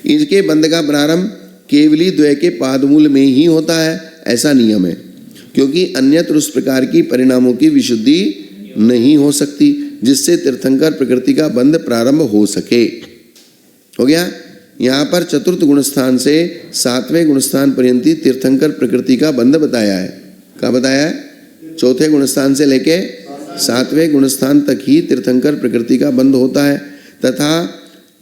इनके बंध का प्रारंभ केवली द्वय के पादमूल में ही होता है, ऐसा नियम है, क्योंकि अन्यत्र उस प्रकार की परिणामों की विशुद्धि नहीं हो सकती जिससे तीर्थंकर प्रकृति का बंध प्रारंभ हो सके। हो गया। यहाँ पर चतुर्थ गुणस्थान से 7वें गुणस्थान पर्यंत तीर्थंकर प्रकृति का बंध बताया है। क्या बताया है? चौथे गुणस्थान से लेके 7वें गुणस्थान तक ही तीर्थंकर प्रकृति का बंध होता है, तथा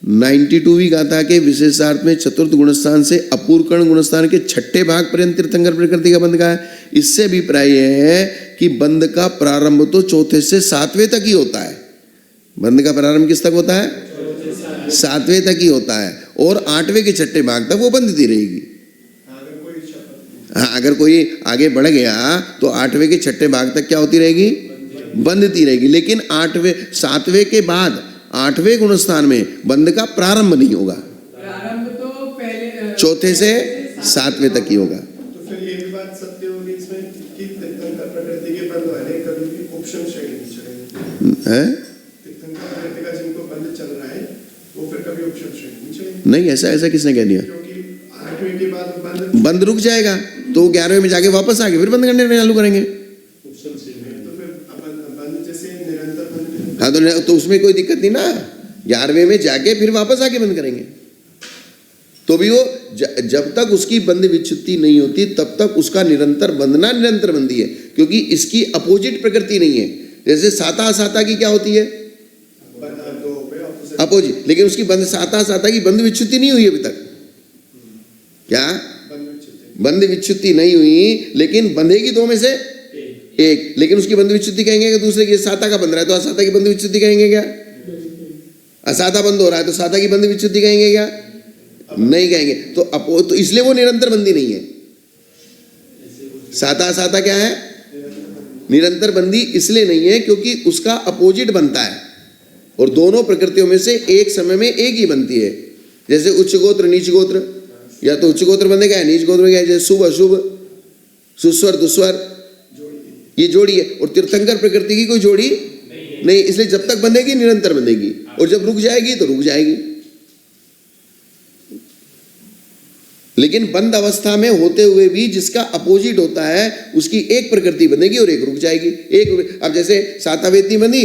92 भी कहा था कि विशेषार्थ में चतुर्थ गुणस्थान से अपूर्वकर्ण गुणस्थान के छठे भाग पर्यंत तीर्थंकर प्रकृति का बंध का है। इससे अभिप्राय यह है कि बंध का प्रारंभ तो चौथे से सातवें तक ही होता है। बंध का प्रारंभ किस तक होता है? सातवें तक ही होता है, और आठवें के छठे भाग तक वो बंधती रहेगी। हाँ, अगर कोई आगे बढ़ गया तो आठवें के छठे भाग तक क्या होती रहेगी? बंधती रहेगी। लेकिन सातवें के बाद आठवें गुणस्थान में बंध का प्रारंभ नहीं होगा, प्रारंभ तो पहले चौथे से सातवें तक ही होगा। तो फिर ये भी बात सत्य होगी इसमें कि तीर्थंकर प्रकृति के बंध वाले कभी भी ऑप्शन श्रेणी नहीं चढ़ेंगे। है? तीर्थंकर प्रकृति का जिनको बंध चल रहा है वो फिर कभी ऑप्शन श्रेणी नहीं चढ़ेंगे। नहीं, ऐसा किसने कह दिया? क्योंकि 8वें के बाद बंद रुक जाएगा तो 11वें में जाके वापस आके फिर बंद करने चालू करेंगे। तो फिर बंद जैसे निरंतर बंद। हाँ, तो उसमें कोई दिक्कत नहीं ना। 11वें में जाके फिर वापस आके बंद करेंगे तो भी वो जब तक उसकी बंद विच्युति नहीं होती तब तक उसका निरंतर बंधना निरंतर बंदी है, क्योंकि इसकी अपोजिट प्रकृति नहीं है। जैसे साता असाता की क्या होती है? अपोजिट। लेकिन उसकी बंद साता की बंद विच्युति नहीं हुई अभी तक। क्या? बंद विच्युति नहीं हुई, लेकिन बंधेगी दो में से एक। लेकिन उसकी बंद विच्युति कहेंगे कि दूसरे की साता का बंध रहा है तो असाता की बंद विच्युति कहेंगे क्या? असाता बंद हो रहा है तो साता की बंद विच्युति कहेंगे क्या? नहीं कहेंगे। तो इसलिए वो निरंतर बंदी नहीं है। साता असाता क्या है? निरंतर बंदी इसलिए नहीं है क्योंकि उसका अपोजिट बनता है, और दोनों प्रकृतियों में से एक समय में एक ही बनती है। जैसे उच्च गोत्र नीच गोत्र, या तो उच्च गोत्र बंधेगा या नीच गोत्र में, जैसे शुभ अशुभ, सुस्वर दुस्वर, ये जोड़ी है। और तीर्थंकर प्रकृति की कोई जोड़ी नहीं, इसलिए जब तक बंधेगी निरंतर बंधेगी, और जब रुक जाएगी तो रुक जाएगी। लेकिन बंद अवस्था में होते हुए भी जिसका अपोजिट होता है उसकी एक प्रकृति बंधेगी और एक रुक जाएगी। अब जैसे सातावेदी बंधी,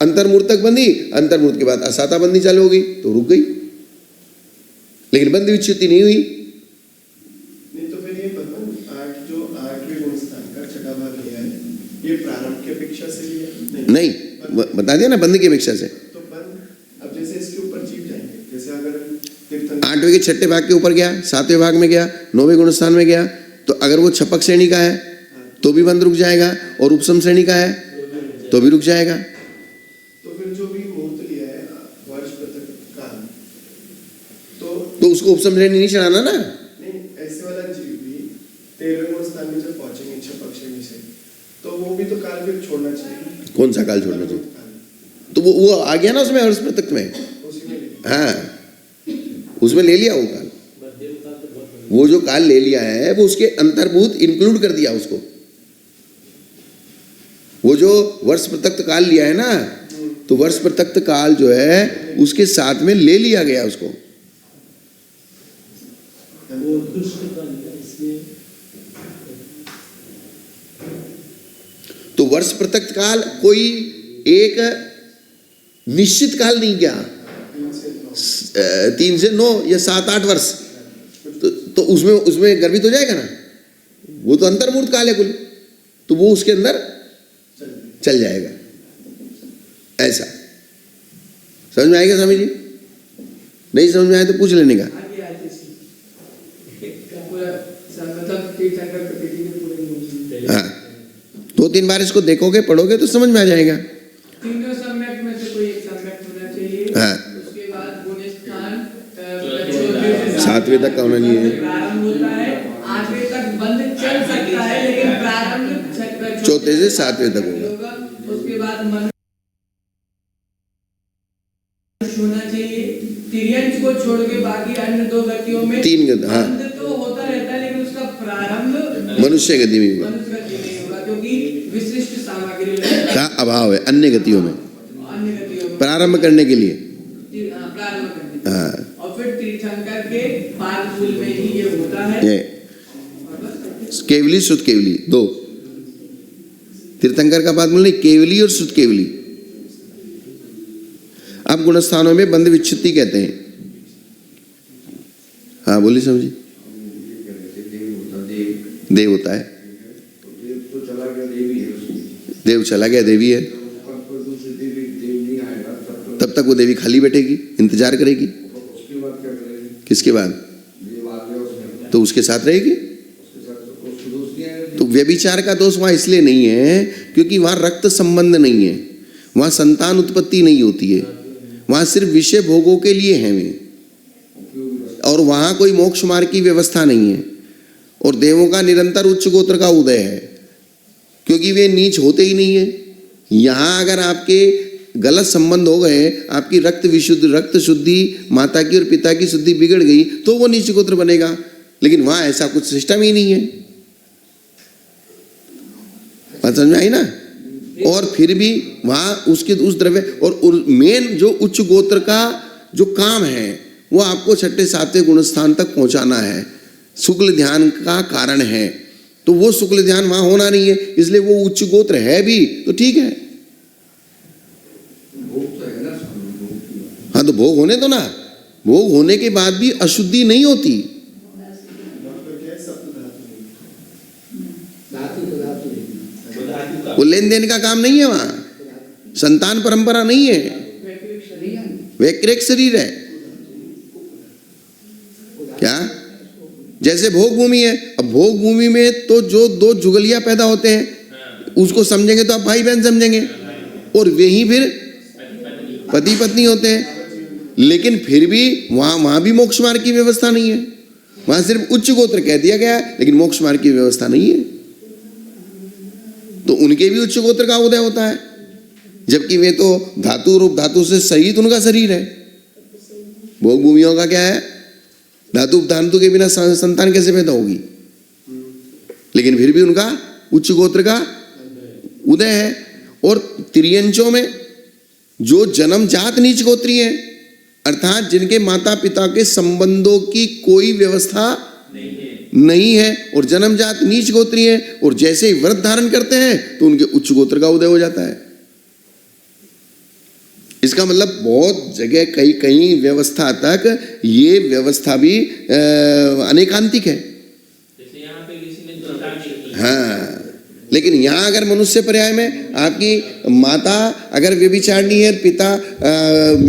अंतर्मूर्तक बंधी, अंतर्मूर्त के बाद असाता बंदी चालू हो गई तो रुक गई, लेकिन बंद विच्युति नहीं हुई। नहीं तो फिर ये भगवान जो 8वें गुणस्थान का छठा भाग लिया है, ये प्रारंभ की अपेक्षा से लिया नहीं, बता दिया ना, बंद की अपेक्षा से। तो बंद अब जैसे इसके ऊपर जीव जाएंगे, जैसे अगर तीर्थंकर 8वें के छठे भाग के ऊपर गया, 7वें भाग में गया, 9वें गुणस्थान में गया, तो अगर वो छपक श्रेणी का है तो भी बंद रुक जाएगा, और उपसम श्रेणी का है तो भी रुक जाएगा। तो फिर जो भी मुहूर्त लिया है वर्ष पृथक काल, तो उसको उपसम श्रेणी नहीं चढ़ाना ना। नहीं, ऐसे वाला जीव भी 13वें गुणस्थान में जब पहुंचेंगे छपक श्रेणी से, तो वो भी तो काल फिर छोड़ना चाहिए। कौन सा काल छोड़ना चाहिए? तो वो आ गया ना उसमें, हर्ष पृथक में। उसी में हाँ, उसमें ले लिया वो काल। वो जो काल ले लिया है वो उसके अंतर्भूत इंक्लूड कर दिया उसको। वो जो वर्ष पृथक काल लिया है ना, तो वर्ष पृथक काल जो है उसके साथ में ले लिया गया उसको। तो वर्ष पृथक काल कोई एक निश्चित काल नहीं क्या, 3 से 9 या 7-8 वर्ष, तो उसमें गर्भित हो जाएगा ना। वो तो अंतर्मूर्त काल है कुल, तो वो उसके अंदर चल जाएगा। ऐसा समझ में आएगा स्वामी जी? नहीं समझ में आए तो पूछ लेने का। हाँ, 2-3 बार इसको देखोगे पढ़ोगे तो समझ में आ जाएगा। तीनों सम्यक में से कोई एक सम्यक होना चाहिए। हाँ, उसके बाद गुणस्थान 7वें तक का होना चाहिए। प्रारंभ होता है, 8वें तक बंद चल सकता है, लेकिन प्रारंभ चौथे से 7वें तक होगा। उसके बाद मन होना चाहिए। तिर्यंच को छोड़ के बाकी अन्य 2 गतियों में 3 गति, हाँ, बंद तो होता रहता है, लेकिन उसका प्रारंभ मनुष्य गति में होगा, मनुष्य गति नहीं होगा, क्योंकि विशिष्ट सामग्री का अभाव है अन्य गतियों में अन्य गतियों में प्रारंभ करने के लिए। प्रारंभ करने। हाँ, और फिर तीर्थंकर के पादपूल में ही ये होता है। ये केवली शुद्ध केवली 2, तीर्थंकर का पादमूल नहीं, केवली और शुद्ध केवली। अब गुणस्थानों में बंद विच्छित्ति कहते हैं। हाँ बोलिए समझी। देव होता है, देव चला गया देवी है, तब तब तक वो देवी खाली बैठेगी, इंतजार करेगी। उसके बाद क्या करेगी? किसके बाद? ये बात है उसमें, तो उसके साथ रहेगी। उसके साथ तो उसको दोष दिया है। तो व्यभिचार का दोष वहां इसलिए नहीं है क्योंकि वहां रक्त संबंध नहीं है, वहां संतान उत्पत्ति नहीं होती है, वहां सिर्फ विषय भोगों के लिए है वे, और वहां कोई मोक्ष मार्ग की व्यवस्था नहीं है। और देवों का निरंतर उच्च गोत्र का उदय है क्योंकि वे नीच होते ही नहीं है। यहां अगर आपके गलत संबंध हो गए, आपकी रक्त शुद्धि, माता की और पिता की शुद्धि बिगड़ गई, तो वो नीच गोत्र बनेगा। लेकिन वहां ऐसा कुछ सिस्टम ही नहीं है। बात समझ में आई ना? और फिर भी वहां उसके उस द्रव्य और मेन जो उच्च गोत्र का जो काम है वो आपको छठे सातवें गुण स्थान तक पहुंचाना है, शुक्ल ध्यान का कारण है। तो वो शुक्ल ध्यान वहां होना नहीं है, इसलिए वो उच्च गोत्र है भी तो ठीक है। भोग तो है ना, भोग की बात। हाँ तो भोग होने दो ना, भोग होने के बाद भी अशुद्धि नहीं होती। डॉक्टर क्या है, सप्त धातु धातु तो धातु है। वो धातु का वो लेन देन का काम नहीं है, वहां संतान परंपरा नहीं है, वैकृत शरीर है। क्या? जैसे भोग भूमि है, अब भोग भूमि में तो जो दो जुगलिया पैदा होते हैं उसको समझेंगे तो आप भाई बहन समझेंगे, और वही फिर पति पत्नी होते हैं। लेकिन फिर भी वहां भी मोक्ष मार्ग की व्यवस्था नहीं है, वहां सिर्फ उच्च गोत्र कह दिया गया है, लेकिन मोक्ष मार्ग की व्यवस्था नहीं है। तो उनके भी उच्च गोत्र का उदय होता है, जबकि वे तो धातु रूप धातु से सहित उनका शरीर है। भोग भूमियों का क्या है? धातु धातु के बिना संतान कैसे पैदा होगी? लेकिन फिर भी उनका उच्च गोत्र का उदय है। और तिर्यंचों में जो जन्मजात नीच गोत्री है, अर्थात जिनके माता पिता के संबंधों की कोई व्यवस्था नहीं है और जन्मजात नीच गोत्री है, और जैसे ही व्रत धारण करते हैं तो उनके उच्च गोत्र का उदय हो जाता है। इसका मतलब बहुत जगह कहीं कहीं व्यवस्था तक ये व्यवस्था भी अनेकांतिक है। जैसे यहाँ पे किसी ने दो साल की। हाँ, लेकिन यहाँ अगर मनुष्य पर्याय में आपकी माता अगर व्यभिचारिणी है,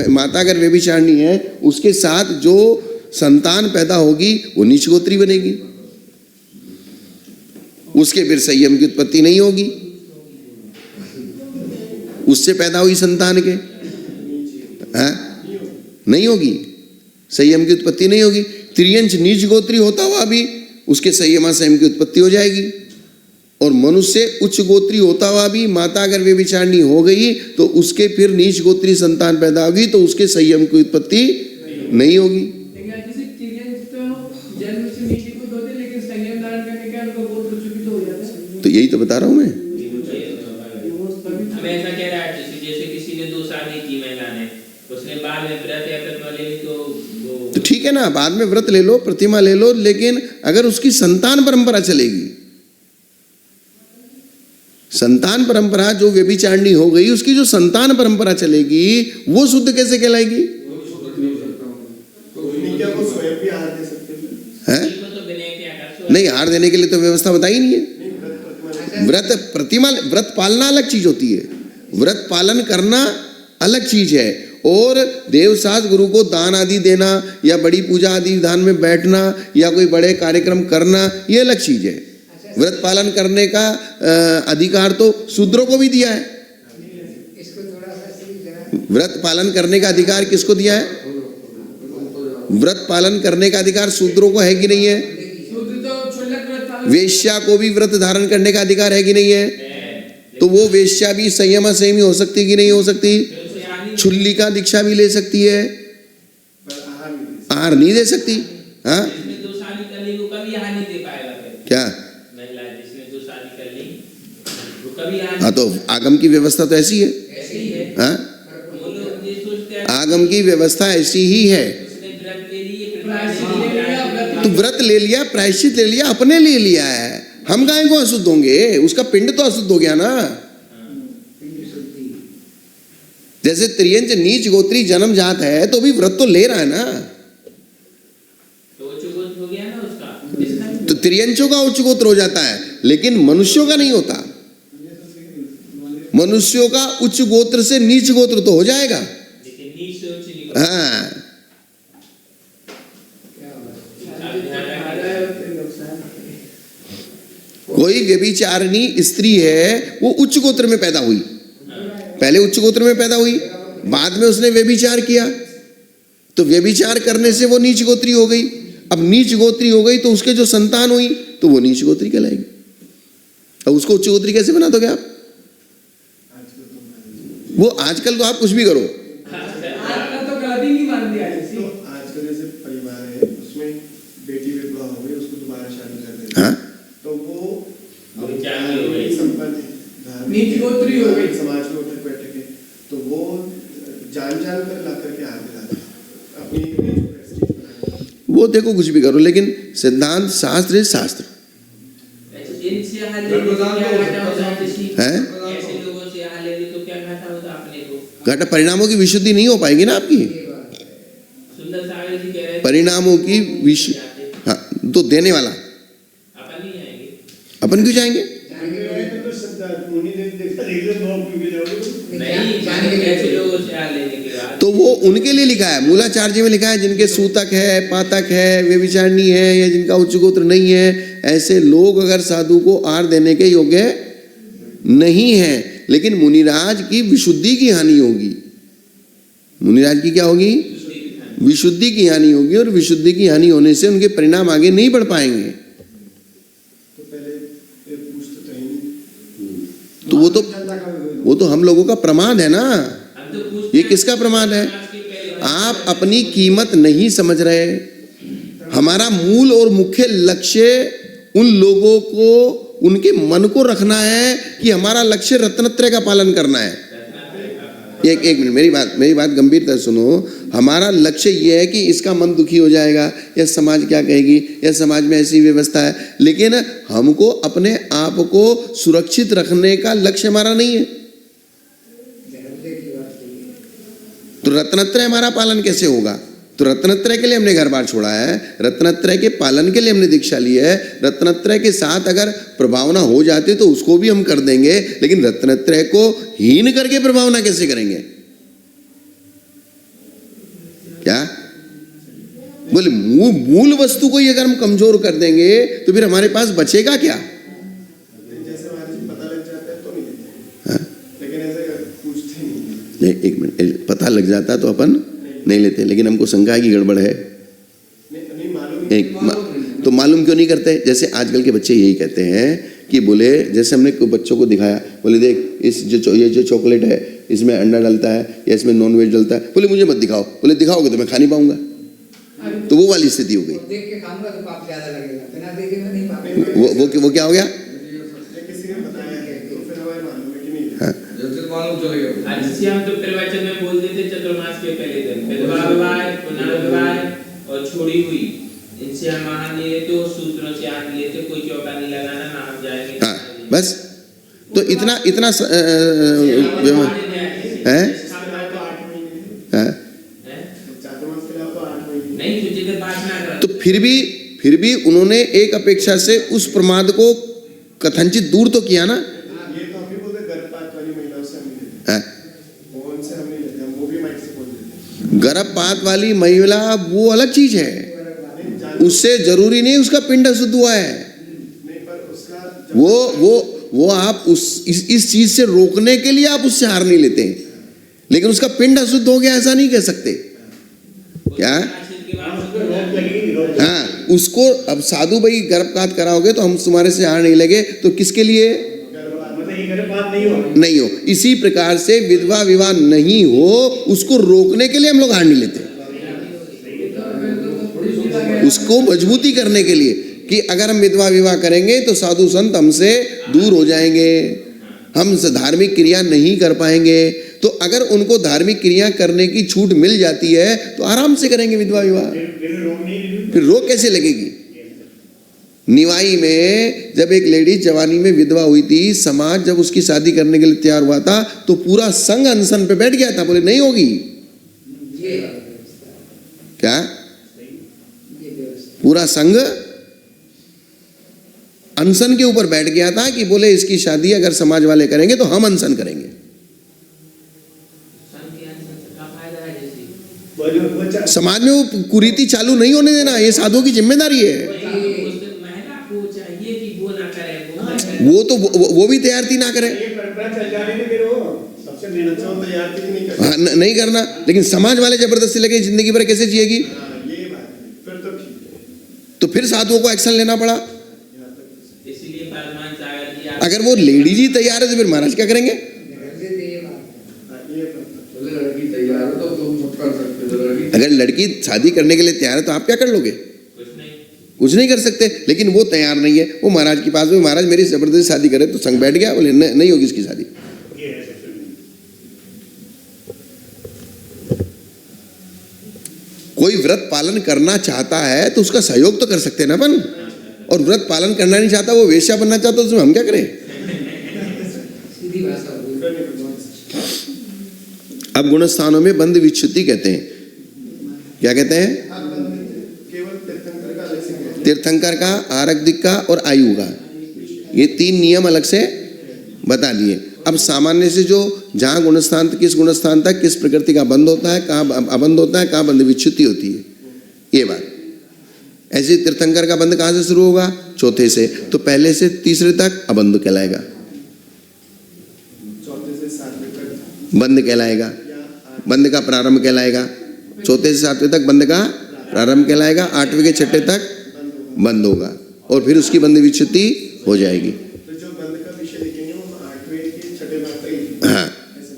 माता अगर व्यभिचारिणी है, उसके साथ जो संतान पैदा होगी वो नीच गोत्री बनेगी, उसके फिर संयम की उत्पत्ति नहीं होगी, उससे पैदा हुई संतान के नहीं होगी, संयम की उत्पत्ति नहीं होगी। त्रियंच नीच गोत्री होता हुआ भी उसके संयमा संयम की उत्पत्ति हो जाएगी, और मनुष्य उच्च गोत्री होता हुआ भी माता अगर व्यभिचारिणी हो गई तो उसके फिर नीच गोत्री संतान पैदा होगी तो उसके संयम की उत्पत्ति नहीं होगी। लेकिन जैसे तिर्यंच तो जन्म से नीचीकृत होते हैं, लेकिन संयम धारण करने के उनको बहुत उच्चीकृत हो जाता है। तो यही तो बता रहा हूं मैं। हमें ऐसा कह रहा है जैसे किसी ने 2 साल नहीं की महिला ने, उसने बाद में व्रत या प्रतिमा ले ली तो वो तो ठीक है ना, बाद में व्रत ले लो, प्रतिमा ले लो, लेकिन अगर उसकी संतान परंपरा चलेगी, संतान परंपरा जो व्यभिचारिणी हो गई उसकी जो संतान परंपरा चलेगी वो शुद्ध कैसे कहलाएगी? क्या वो स्वयं भी आहार दे सकते हैं? है? तो बिना क्या कर नहीं, हार देने के लिए तो व्यवस्था बताई नहीं है। व्रत पालना अलग चीज होती है, व्रत पालन करना अलग चीज है, और देवसास गुरु को दान आदि देना या बड़ी पूजा आदि विधान में बैठना या कोई बड़े कार्यक्रम करना ये अलग चीज है। व्रत पालन करने का अधिकार तो शूद्रों को भी दिया है। इसको थोड़ा सा सही जरा व्रत पालन करने का अधिकार किसको दिया है? व्रत पालन करने का अधिकार शूद्रों को है कि नहीं है? शूद्र तो क्षुल्लक व्रत पालन। वेश्या को भी व्रत धारण करने का अधिकार है कि नहीं है? तो वो वेश्या भी संयमा संयमी हो सकती कि नहीं हो सकती? छुल्ली का दीक्षा भी ले सकती है, पर आहार नहीं दे आहार नहीं दे सकती। हाँ जिसने 2 साल कर ली वो कभी आहार नहीं दे पाएगा फिर। क्या? महिला जिसने 2 साल कर ली वो कभी आहार हाँ तो आगम की व्यवस्था तो ऐसी है। ऐसे ही है। हाँ, वो लोग ये सोचते हैं आगम की व्यवस्था ऐसी ही है। उसने व्रत ले लिए फिर प्रायश्चित ले लिया, व्रत तो व्रत ले लिया, प्रायश्चित ले लिया, अपने लिए लिया है। हम गाय को अशुद्ध होंगे, उसका पिंड तो अशुद्ध हो गया ना। जैसे त्रियंच नीच गोत्री जन्म जात है तो भी व्रत तो ले रहा है ना। तो वो चुगोत हो गया ना उसका, इसका तो त्रियंचों का उच्च गोत्र हो जाता है, लेकिन मनुष्यों का नहीं होता। मनुष्यों का उच्च गोत्र से नीच गोत्र तो हो जाएगा। लेकिन हाँ, कोई व्यभिचारिणी स्त्री है, वो उच्च गोत्र में पैदा हुई, पहले उच्च गोत्र में पैदा हुई, बाद में उसने व्यभिचार किया, तो व्यभिचार करने से वो नीच गोत्री हो गई। अब नीच गोत्री हो गई तो उसके जो संतान हुई तो वो नीच गोत्री कहलाएगी। अब उसको उच्च गोत्री कैसे बना दोगे आप? वो आजकल तो आप कुछ भी करो, आजकल तो गलती नहीं मान दिया किसी। तो आजकल जैसे परिवार है उसमें बेटी विधवा हो गई, उसको दोबारा शादी कर देते हैं, हाँ, तो वो विचार हो गई, संपत्ति नीच गोत्री हो गई, समाज में उठक बैठक है, तो वो जान कर ला करके हाथ दिलाते हैं अपनी prestige बनाने। वो देखो कुछ भी करो, लेकिन सिद्धांत शास्त्र है, शास्त्र इनसे हाल लेने से क्या घाटा होता है किसी? है। ऐसे लोगों से हाल लेने तो क्या घाटा होता अपने को? घट परिणामों की विशुद्धि नहीं हो पाएगी ना आपकी, सुंदर सागर जी कह रहे थे परिणामों की विशु, हाँ, तो देने वाला अपन नहीं आएंगे। अपन क्यों जाएंगे? नहीं जाने ऐसे लोगों से हाल लेने के बाद तो वो उनके लिए लिखा है, मूलाचार्य में लिखा है, जिनके सूतक है, पातक है, व्यभिचारिणी है, या जिनका उच्च गोत्र नहीं है, ऐसे लोग अगर साधु को आहार देने के योग्य नहीं है। लेकिन मुनिराज की विशुद्धि की हानि होगी, मुनिराज की क्या होगी? विशुद्धि की हानि होगी, और विशुद्धि की हानि होने से उनके परिणाम आगे नहीं बढ़ पाएंगे। तो पहले ये पूछते तो ही नहीं। तो वो तो हम लोगों का प्रमाद है ना। हम तो पूछते ये किसका प्रमाद है? आप अपनी कीमत नहीं समझ रहे। हमारा मूल और मुख्य लक्ष्य उन लोगों को, उनके मन को रखना है कि हमारा लक्ष्य रत्नत्रय का पालन करना है। एक मिनट, मेरी बात गंभीरता से सुनो। हमारा लक्ष्य ये है कि इसका मन दुखी हो जाएगा, या समाज क्या कहेगी, या समाज में ऐसी व्यवस्था है, लेकिन हमको अपने आप को सुरक्षित रखने का लक्ष्य हमारा नहीं है। तो रत्नत्रय हमारा पालन कैसे होगा? तो रत्नत्रय के लिए हमने घर बार छोड़ा है, रत्नत्रय के पालन के लिए हमने दीक्षा ली है। रत्नत्रय के साथ अगर प्रभावना हो जाती तो उसको भी हम कर देंगे, लेकिन रत्नत्रय को हीन करके प्रभावना कैसे करेंगे? क्या बोले? मूल वस्तु को ही अगर हम कमजोर कर देंगे तो फिर हमारे पास बचेगा क्या? जैसे हमारे पता लग जाता है तो नहीं देते, लेकिन ऐसे पूछते ही नहीं। नहीं, एक मिनट, पता लग जाता तो अपन नहीं लेते, लेकिन हमको शंका की गड़बड़ है। नहीं मालूम। तो मालूम क्यों नहीं करते? जैसे आजकल के बच्चे यही कहते हैं कि बोले, जैसे हमने बच्चों को दिखाया, बोले देख इस ये जो चॉकलेट है इसमें अंडा डलता है या इसमें नॉनवेज डलता है। बोले मुझे मत दिखाओ। बोले दिखाओगे तो मैं खा नहीं पाऊंगा। तो वो वाली स्थिति हो गई। देख के खाऊंगा तो पाप ज्यादा लगेगा, बिना देखे मैं नहीं पाप। वो क्या हो गया? किसी ने बताया है तो फिर हमारे मालूम है कि नहीं। हाँ, जब मालूम चलेगा। आज हम तो प्रवचन में बोल देते चतुर्मास के पहले दिन विधवा विवाह, पुनर्विवाह और छोड़ी हुई, इनसे हम आहार नहीं लेते, और सूत्रों से आहार लेते, कोई चौका नहीं लगाना, ना हम जाएंगे। हाँ, बस तो इतना है? नहीं तुझे तो बात ना कर। तो फिर भी उन्होंने एक अपेक्षा से उस प्रमाद को कथनचित दूर तो किया ना। ये तो अभी बोलते गर्भपात वाली महिलाओं से हम नहीं लेते, हाँ, फोन से हम नहीं लेते, हम वो भी माइक से बोल देते गर्भपात वाली महिला वो अलग चीज है, हैं। उससे जरूरी नहीं उसका पिंड अशुद्ध हुआ है। नहीं पर उसका वो आप इस चीज से रोकने के लिए आप उससे हार नहीं लेते हैं, लेकिन उसका पिंड अशुद्ध हो गया ऐसा नहीं कह सकते। क्या? हाँ, उसको अब साधु भाई गर्भपात कराओगे तो हम तुम्हारे से हार नहीं लगे, तो किसके लिए नहीं हो? इसी प्रकार से विधवा विवाह नहीं हो उसको रोकने के लिए हम लोग हार नहीं लेते, उसको मजबूती करने के लिए कि अगर हम विधवा विवाह करेंगे तो साधु संत हमसे दूर हो जाएंगे, हम धार्मिक क्रिया नहीं कर पाएंगे। तो अगर उनको धार्मिक क्रिया करने की छूट मिल जाती है तो आराम से करेंगे विधवा विवाह। फिर रोक कैसे लगेगी? निवाई में जब एक लेडी जवानी में विधवा हुई थी, समाज जब उसकी शादी करने के लिए तैयार हुआ था तो पूरा संघ अनशन पे बैठ गया था, बोले नहीं होगी। क्या? पूरा संघ अनशन के ऊपर बैठ गया था कि बोले इसकी शादी अगर समाज वाले करेंगे तो हम अनशन करेंगे। समाज में वो कुरीति चालू नहीं होने देना, ये साधुओं की जिम्मेदारी है। महिला को चाहिए कि वो ना करे, वो ना करे। वो तो वो भी तैयार थी ना करे। ये परंपरा चल जा रही थी, फिर वो सबसे मेहनत से वो तैयार थी कि नहीं कर हाँ, नहीं करना, लेकिन समाज वाले जबरदस्ती लगे जिंदगी भर कैसे जिएगी? ये बात है, फिर तो ठीक है। तो फिर साधुओं को एक्शन लेना पड़ा। इसीलिए परमान सागर जी अगर वो लेडीज ही तैयार है तो फिर महाराज क्या करेंगे? ये परंपरा लड़की तैयार हो तो तुम सब कर सकते हो। लड़की अगर लड़की शादी करने के लिए तैयार है तो आप क्या कर लोगे? कुछ नहीं कर सकते। लेकिन वो तैयार नहीं है, वो महाराज के पास में, महाराज मेरी जबरदस्ती शादी करे, तो संग बैठ गया, बोले नहीं होगी इसकी शादी। कोई व्रत पालन करना चाहता है तो उसका सहयोग तो कर सकते हैं ना अपन। और व्रत पालन करना नहीं चाहता, वो वेश्या बनना चाहता, तो उसमें हम क्या करें? सीधी भाषा बोल। अब गुण स्थानों में बंध विच्युति कहते हैं। क्या कहते हैं? केवल तीर्थंकर का अलग से कहते हैं। तीर्थंकर का, आरक्तिक का और आयु का, ये 3 नियम अलग से बता दिए। अब सामान्य से जो जहाँ गुणस्थान, किस गुणस्थान तक किस प्रकृति का बंध होता है, कहाँ अबंध होता है, कहाँ बंध विच्युति होती है, ये बात। ऐसे तीर्थंकर का बंध कहाँ से शुरू होगा? चौथे से, तो पहले से तीसरे तक अबंध कहलाएगा, चौथे से सातवें तक बंध कहलाएगा, बंध का प्रारंभ कहलाएगा। चौथे से सातवें तक बंध का प्रारंभ कहलाएगा, 8वें के 6ठे तक बंद होगा, और फिर उसकी बंध विच्युति हो जाएगी। तो जो बंद का विषय लिखेंगे वो 8वें के 6ठे भाग तक लिखेंगे। हाँ, ऐसे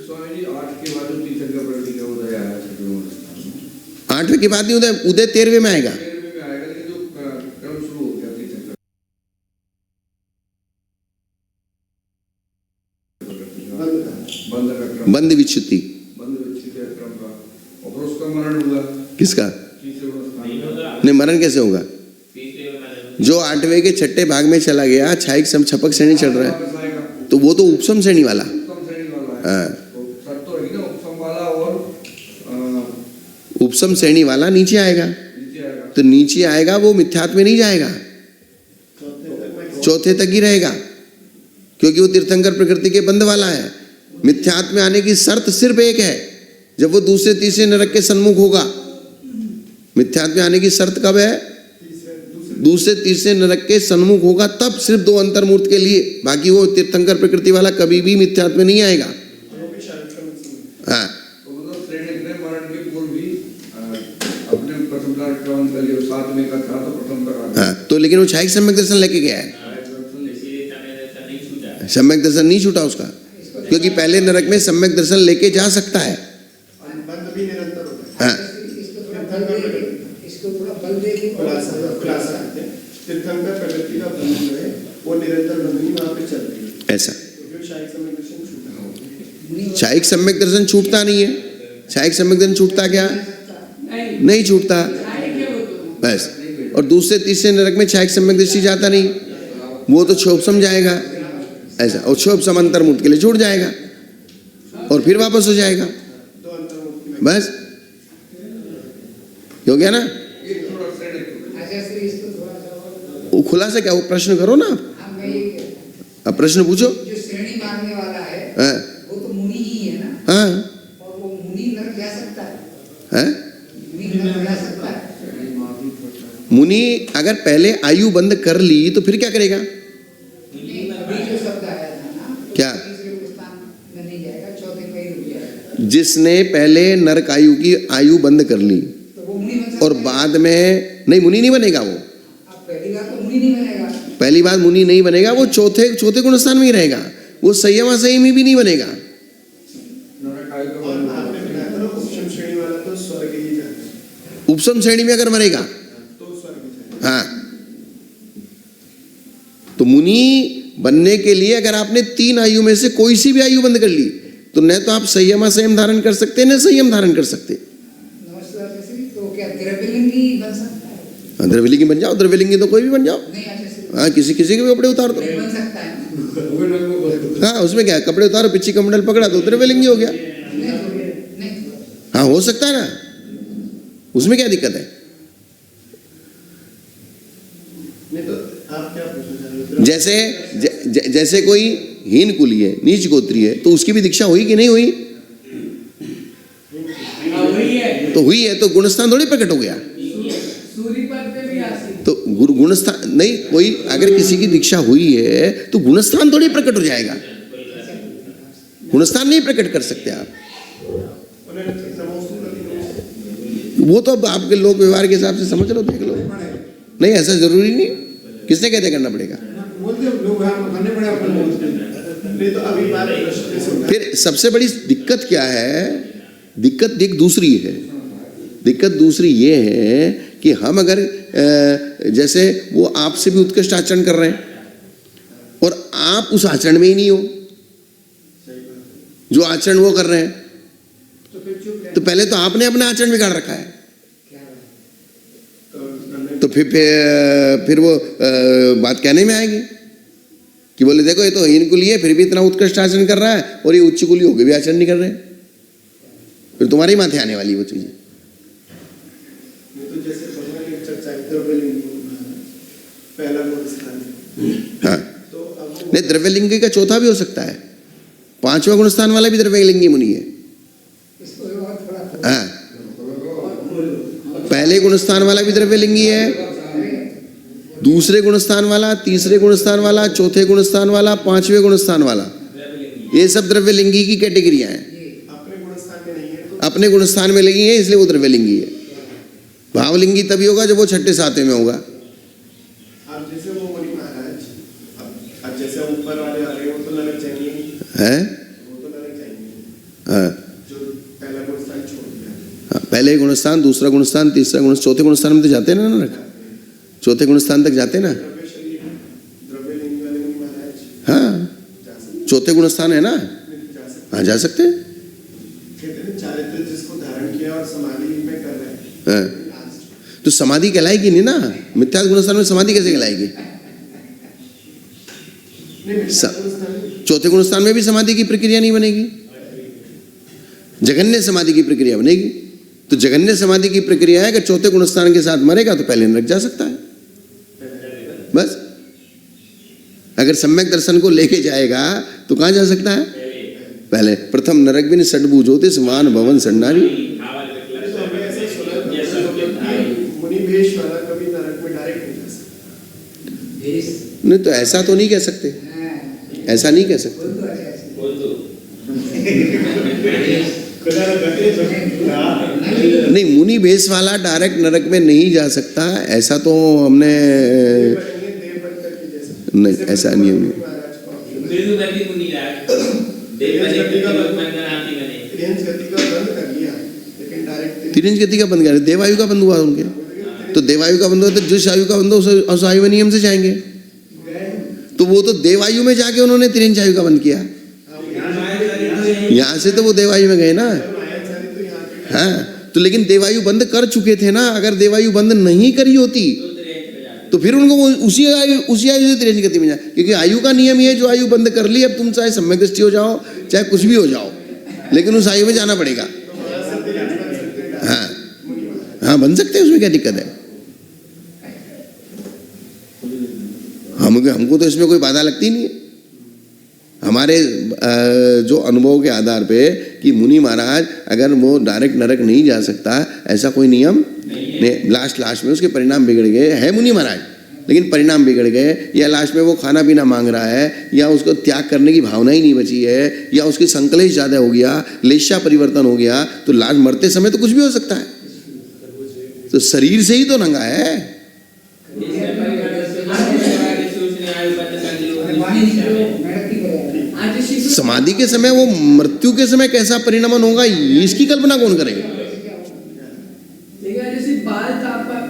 स्वामी जी 8 के बाद जो तीर्थंकर प्रकृति का उदय आया है, 8वें की बात नहीं, उदय 13वें में आएगा। में आएगा, लेकिन जो क्रम शुरू हो गया तीर्थंकर बंद का बंद का क्रम, बंध विच्युति बंद विच्छेद का क्रम का, और फिर उसका मरण हुआ किसका? तीसरे गुणस्थान नहीं का। होगा। नहीं, मरण कैसे होगा? तीसरे में मरण। जो 8वें के 6ठे भाग में चला गया, छायिक छपक श्रेणी चल रहा है, वापस आएगा, तो वो तो उपसम श्रेणी वाला। उत्तम श्रेणी वाला है। हाँ, तो शर्त तो है ना, उत्तम वाला और उपसम श्रेणी वाला नीचे आएगा। नीचे आएगा। तो नीचे आएगा, वो मिथ्यात्व में नहीं जाएगा, चौथे तक ही रहेगा, क्योंकि वो तीर्थंकर प्रकृति के बंध वाला है। मिथ्यात्व में आने की शर्त सिर्फ एक है, जब वो दूसरे तीसरे नरक के सन्मुख होगा। मिथ्यात्व में आने की शर्त कब है? दूसरे तीसरे नरक के सन्मुख होगा, तब सिर्फ 2 अंतर्मूर्त के लिए। बाकी वो तीर्थंकर प्रकृति वाला कभी भी मिथ्यात्व में नहीं आएगा। वो भी शारीरिक क्रम। हाँ, तो मतलब श्रेणी ने मरण के पूर्व भी अपने प्रथम का क्रम कर लिया, 7वें का था तो प्रथम तक आ गया। हाँ, तो लेकिन वो छायिक सम्यक दर्शन लेके गया है, इसीलिए समय दर्शन नहीं छूटा। सम्यक दर्शन नहीं छूटा उसका, क्योंकि पहले नरक में सम्यक दर्शन लेके जा सकता है। बंद भी निरंतर होता है। हाँ, इसको थोड़ा बल दे के खुलासा करते हैं। तीर्थंकर प्रकृति का बंध जो है वो निरंतर बंधनी वहाँ पे चल रही है, ऐसा क्योंकि शारीरिक समय दर्शन छूटा हो। छायिक सम्यक दर्शन छूटता नहीं है। छायिक सम्यक दर्शन छूटता क्या? नहीं, नहीं छूटता, चाहे क्या वो तो। बस। और दूसरे तीसरे नरक में छायिक सम्यक दृष्टि जाता नहीं, वो तो क्षोभसम जाएगा ऐसा, और क्षोभसम अंतर्मुक्त के लिए छूट जाएगा और फिर वापस हो जाएगा, तो अंतर्मुक्ति में बस। हो गया ना? एक थोड़ा श्रेणी अच्छा श्री इसको थोड़ा सा वो खुलासा क्या? वो प्रश्न करो ना आप। हम मैं ये कह रहा हूं, अब प्रश्न पूछो। जो श्रेणी मांगने वाला है हाँ, वो तो मुनि ही है ना, हाँ, और वो मुनि नरक जा सकता है, हाँ। मुनि नरक जा सकता है। मुनि अगर पहले आयु बंद कर ली तो फिर क्या करेगा? नहीं, अभी जो शब्द आया था ना, तो क्या? तीसरे स्थान में नहीं जाएगा, चौथे पे ही रुक जाएगा, जिसने पहले नरक आयु की आयु बंद कर ली तो वो मुनि बन सकता और है। बाद में नहीं, मुनि नहीं बनेगा वो। अब पहली बात तो मुनि नहीं बनेगा, पहली बात मुनि नहीं बनेगा, वो चौथे गुणस्थान में ही रहेगा, वो संयमा संयमी भी नहीं बनेगा। नरक आयु का और बंध आपने होगा। बताया था ना उपशम श्रेणी वाला तो स्वर्ग ही जाता है, उपसम श्रेणी में अगर मरेगा, तो स्वर्ग जाएगा। हाँ, तो मुनि बनने के लिए अगर आपने 3 आयु में से कोई सी भी आयु बंद कर ली, तो न तो आप संयमा संयम धारण कर सकते न संयम धारण कर सकते। नमस्कार श्री, तो क्या द्रव्यलिंगी बन सकता है? द्रव्यलिंगी बन जाओ, द्रव्यलिंगी तो कोई भी बन जाओ। नहीं, अच्छा श्री हाँ, किसी किसी के भी कपड़े उतार दो। बन सकता है ना? वो रंग को बदल दो। हाँ, उसमें क्या है, कपड़े उतारो, पिच्ची कमंडल पकड़ा तो द्रव्यलिंगी हो गया। नहीं, हाँ, हो सकता है ना, उसमें क्या दिक्कत है? नहीं तो आप क्या पूछना चाह रहे हो? जैसे कोई हीन कुली है, नीच गोत्री है, तो उसकी भी दीक्षा हुई कि नहीं हुई? हाँ, वही है। तो हुई है तो गुणस्थान थोड़ी प्रकट हो गया। सूर्य पद पे भी आसीन। तो गुणस्थान नहीं, कोई अगर किसी की दीक्षा हुई है तो गुणस्थान थोड़ी प्रकट हो जाएगा, गुणस्थान नहीं प्रकट कर सकते आप। वो तो अब आपके लोक व्यवहार के हिसाब से समझ लो, देख लो। नहीं, ऐसा जरूरी नहीं, किसने कहते करना पड़ेगा। नहीं तो अभी बात जैसे होता है। फिर सबसे बड़ी दिक्कत क्या है, दिक्कत एक दूसरी है। दिक्कत दूसरी ये है कि हम अगर जैसे वो आपसे भी उत्कृष्ट आचरण कर रहे हैं और आप उस आचरण में ही नहीं हो जो आचरण वो कर रहे हैं, तो पहले तो आपने अपना आचरण बिगाड़ रखा है। तो फिर वो बात कहने में आएगी कि बोले देखो ये तो हीन कुली है फिर भी इतना उत्कृष्ट आचरण कर रहा है और ये उच्च कुली होकर भी आचरण नहीं कर रहे, फिर तुम्हारे ही माथे आने वाली वो चीजें। तो जैसे भगवान की चर्चा है द्रव्यलिंग पहला गुणस्थान है। हाँ, तो अब नहीं, द्रव्यलिंगी का चौथा भी हो सकता है, पांचवा गुणस्थान वाला भी द्रव्यलिंगी मुनि है। हाँ, पहले गुणस्थान वाला भी द्रव्यलिंगी है, दूसरे गुणस्थान वाला, तीसरे गुणस्थान वाला, चौथे गुणस्थान वाला, पांचवें गुणस्थान वाला, ये सब द्रव्यलिंगी की कैटेगरियां हैं। अपने गुणस्थान में नहीं है तो अपने गुणस्थान में लगी है इसलिए वो द्रव्यलिंगी है। भावलिंगी तभी होगा जब वो छठे सातवें में होगा। अब जैसे वो मुनि महाराज अब जैसे ऊपर वाले आ रहे हैं वो तो नरक जाएंगे, है वो तो नरक जाएंगे हाँ, जो पहला गुणस्थान छोड़ दिया। हाँ, पहले गुणस्थान, दूसरा गुणस्थान, तीसरा गुणस्थान, चौथे गुणस्थान में तो जाते हैं ना नरक, चौथे गुणस्थान तक जाते हैं ना। द्रव्यलिंगी वाले मुनि महाराज हाँ, जा सकते चौथे गुणस्थान है ना। जा सकते हाँ, जा सकते हैं। कहते हैं चारित्र जिसको धारण किया और समाधि में कर रहे हैं। हाँ, तो समाधि कहलाएगी नहीं ना, मिथ्या गुणस्थान में समाधि कैसे कहलाएगी। चौथे गुणस्थान में भी समाधि की प्रक्रिया नहीं बनेगी, जगन्य समाधि की प्रक्रिया बनेगी। तो जगन्य समाधि की प्रक्रिया है, अगर चौथे गुणस्थान के साथ मरेगा तो पहले नरक जा सकता है। बस अगर सम्यक दर्शन को लेके जाएगा तो कहां जा सकता है, पहले। प्रथम नरक बिन षड्भुज होते समान भवन सन्नारी। मुनि भेष वाला कभी नरक में डायरेक्ट नहीं जा सकता। नहीं, तो ऐसा तो नहीं कह सकते, ऐसा नहीं कह सकते। नहीं, मुनि भेष वाला डायरेक्ट नरक में नहीं जा सकता, ऐसा तो हमने नहीं, ऐसा नहीं है। तिरंज गति का बंद कर, देवायु का बंद हुआ उनके, तो देवायु का बंद हुआ तो जिस आयु का बंद हो उस आयु में नियम से जाएंगे। तो वो तो देवायु में जाके उन्होंने तिरंज आयु का बंद किया, यहां से तो वो देवायु में गए ना। हाँ, तो लेकिन देवायु बंद कर चुके थे ना, अगर देवायु बंद नहीं करी होती तो फिर उनको वो उसी आयु से तिरंज गति में जाए, क्योंकि आयु का नियम ये, जो आयु बंद कर ली अब तुम चाहे सम्यक दृष्टि हो जाओ चाहे कुछ भी हो जाओ, लेकिन उस आयु में जाना पड़ेगा। हाँ हाँ, बन सकते हैं, उसमें क्या दिक्कत है। हमको तो इसमें कोई बाधा लगती नहीं है। हमारे जो अनुभव के आधार पे कि मुनि महाराज अगर वो डायरेक्ट नरक नहीं जा सकता, ऐसा कोई नियम नहीं। लास्ट में उसके परिणाम बिगड़ गए है मुनि महाराज, लेकिन परिणाम बिगड़ गए, या लास्ट में वो खाना पीना मांग रहा है, या उसको त्याग करने की भावना ही नहीं बची है, या उसकी संकलेश ज्यादा हो गया, लेशा परिवर्तन हो गया, तो लास्ट मरते समय तो कुछ भी हो सकता है। तो शरीर से ही तो नंगा है। समाधि के समय, वो मृत्यु के समय कैसा परिणमन होगा इसकी कल्पना कौन करेगा। जैसे बाल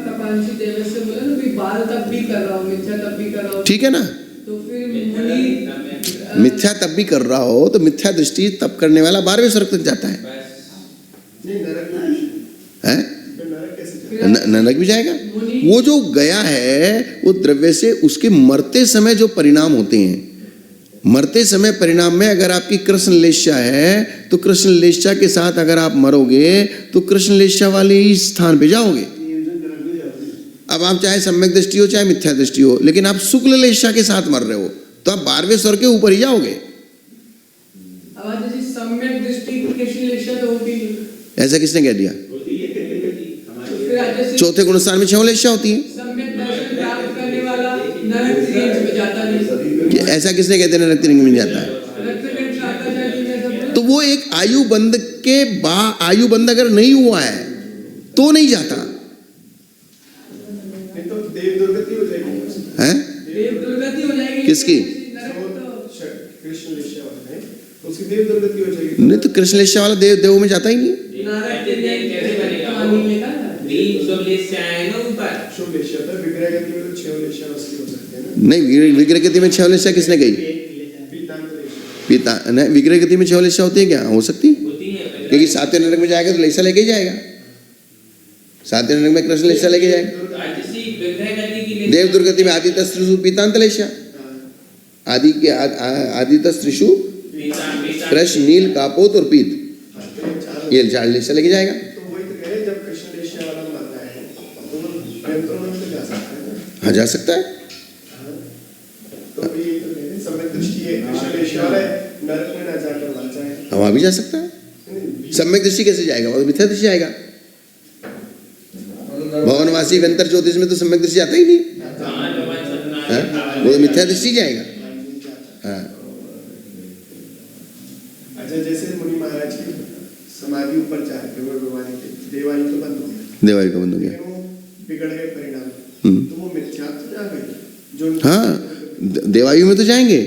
तपांशु देव से बोला ना, भी बाल तब भी कर रहा हूँ, मिथ्या तब भी कर रहा हूँ, ठीक है ना। तो फिर मुनि मिथ्या तब भी कर रहा हो तो मिथ्या दृष्टि तब करने वाला 12वें स्वर्ग तक जाता है, नरक भी जाएगा। वो जो गया है वो द्रव्य से, उसके मरते समय जो परिणाम होते हैं, मरते समय परिणाम में अगर आपकी कृष्ण लेशा है तो कृष्ण लेशा के साथ अगर आप मरोगे तो कृष्ण लेशा वाले ही स्थान पे जाओगे। अब आप चाहे सम्यक दृष्टि हो चाहे मिथ्या दृष्टि हो, लेकिन आप शुक्ल लेशा के साथ मर रहे हो तो आप 12वें स्वर्ग के ऊपर ही जाओगे। सम्यक दृष्टि कृष्ण लेशा तो होती नहीं। ऐसा किसने कह दिया? जैसे चौथे गुण स्थान में 6 लेशा होती हैं। सम्यक दर्शन प्राप्त करने वाला नरक रेंज में जाता नहीं। कि ऐसा किसने कहते हैं रक्त रिंग में जाता है? रक्त शाकाचारी में सब तो वो एक आयु बंद के आयु बंद अगर नहीं हुआ है तो नहीं जाता नहीं तो देव दुर्गति हो जाएगी है। देव दुर्गति हो जाएगी। किसकी? कृष्ण लेशा वाला है उसकी देव दुर्गति हो जाएगी। नहीं तो कृष्ण लेशा वाला देव में जाता ही नहीं। नरक के कैसे बनेगा? पानी में का बीन शुभ लेशा है ना ऊपर। शुभ लेशा था विग्रह गति में तो 6 लेशा उसकी हो सकती है ना। नहीं, विग्रह गति में 6 लेशा किसने कही? पीतांबर लेशा। पिता नहीं, विग्रह गति में 6 लेशा होती है क्या? हो सकती, होती है क्योंकि 7वें नरक में जाएगा तो लेशा लेके ही जाएगा। 7वें नरक में कृष्ण लेशा लेके जाएगा। आदिशी विग्रह गति की लेशा। देव दुर्गति में आदित्य त्रिशु पीतांत लेशा। आदि के आदित्य त्रिशु कृष्ण नील कापोत और पीत, ये 4 लेशा लेके जाएगा। तो वही तो कह रहे हैं जब कृष्ण लेशा वाला माता है तो वो यंत्रों में तो जा सकता है ना। हाँ जा सकता है। तो ये तो कह रहे हैं सम्यक दृष्टि है कृष्ण लेशा वाला है नरक में ना जाकर वहां जाए। वहां भी जा सकता है। सम्यक दृष्टि कैसे जाएगा? वो मिथ्या दृष्टि जाएगा। भवनवासी व्यंतर ज्योतिष में तो सम्यक दृष्टि आता ही नहीं। हाँ? वो तो मिथ्या दृष्टि जाएगा। हाँ। अच्छा जैसे मुनि महाराज की समाधि ऊपर जा रहे थे भगवान के देवायु तो बंद हो गया। देवायु का बंद हो गया। लेकिन वो बिगड़ गए परिणाम तो वो मिथ्यात्व जा गए जो। हाँ देवायु में तो जाएंगे,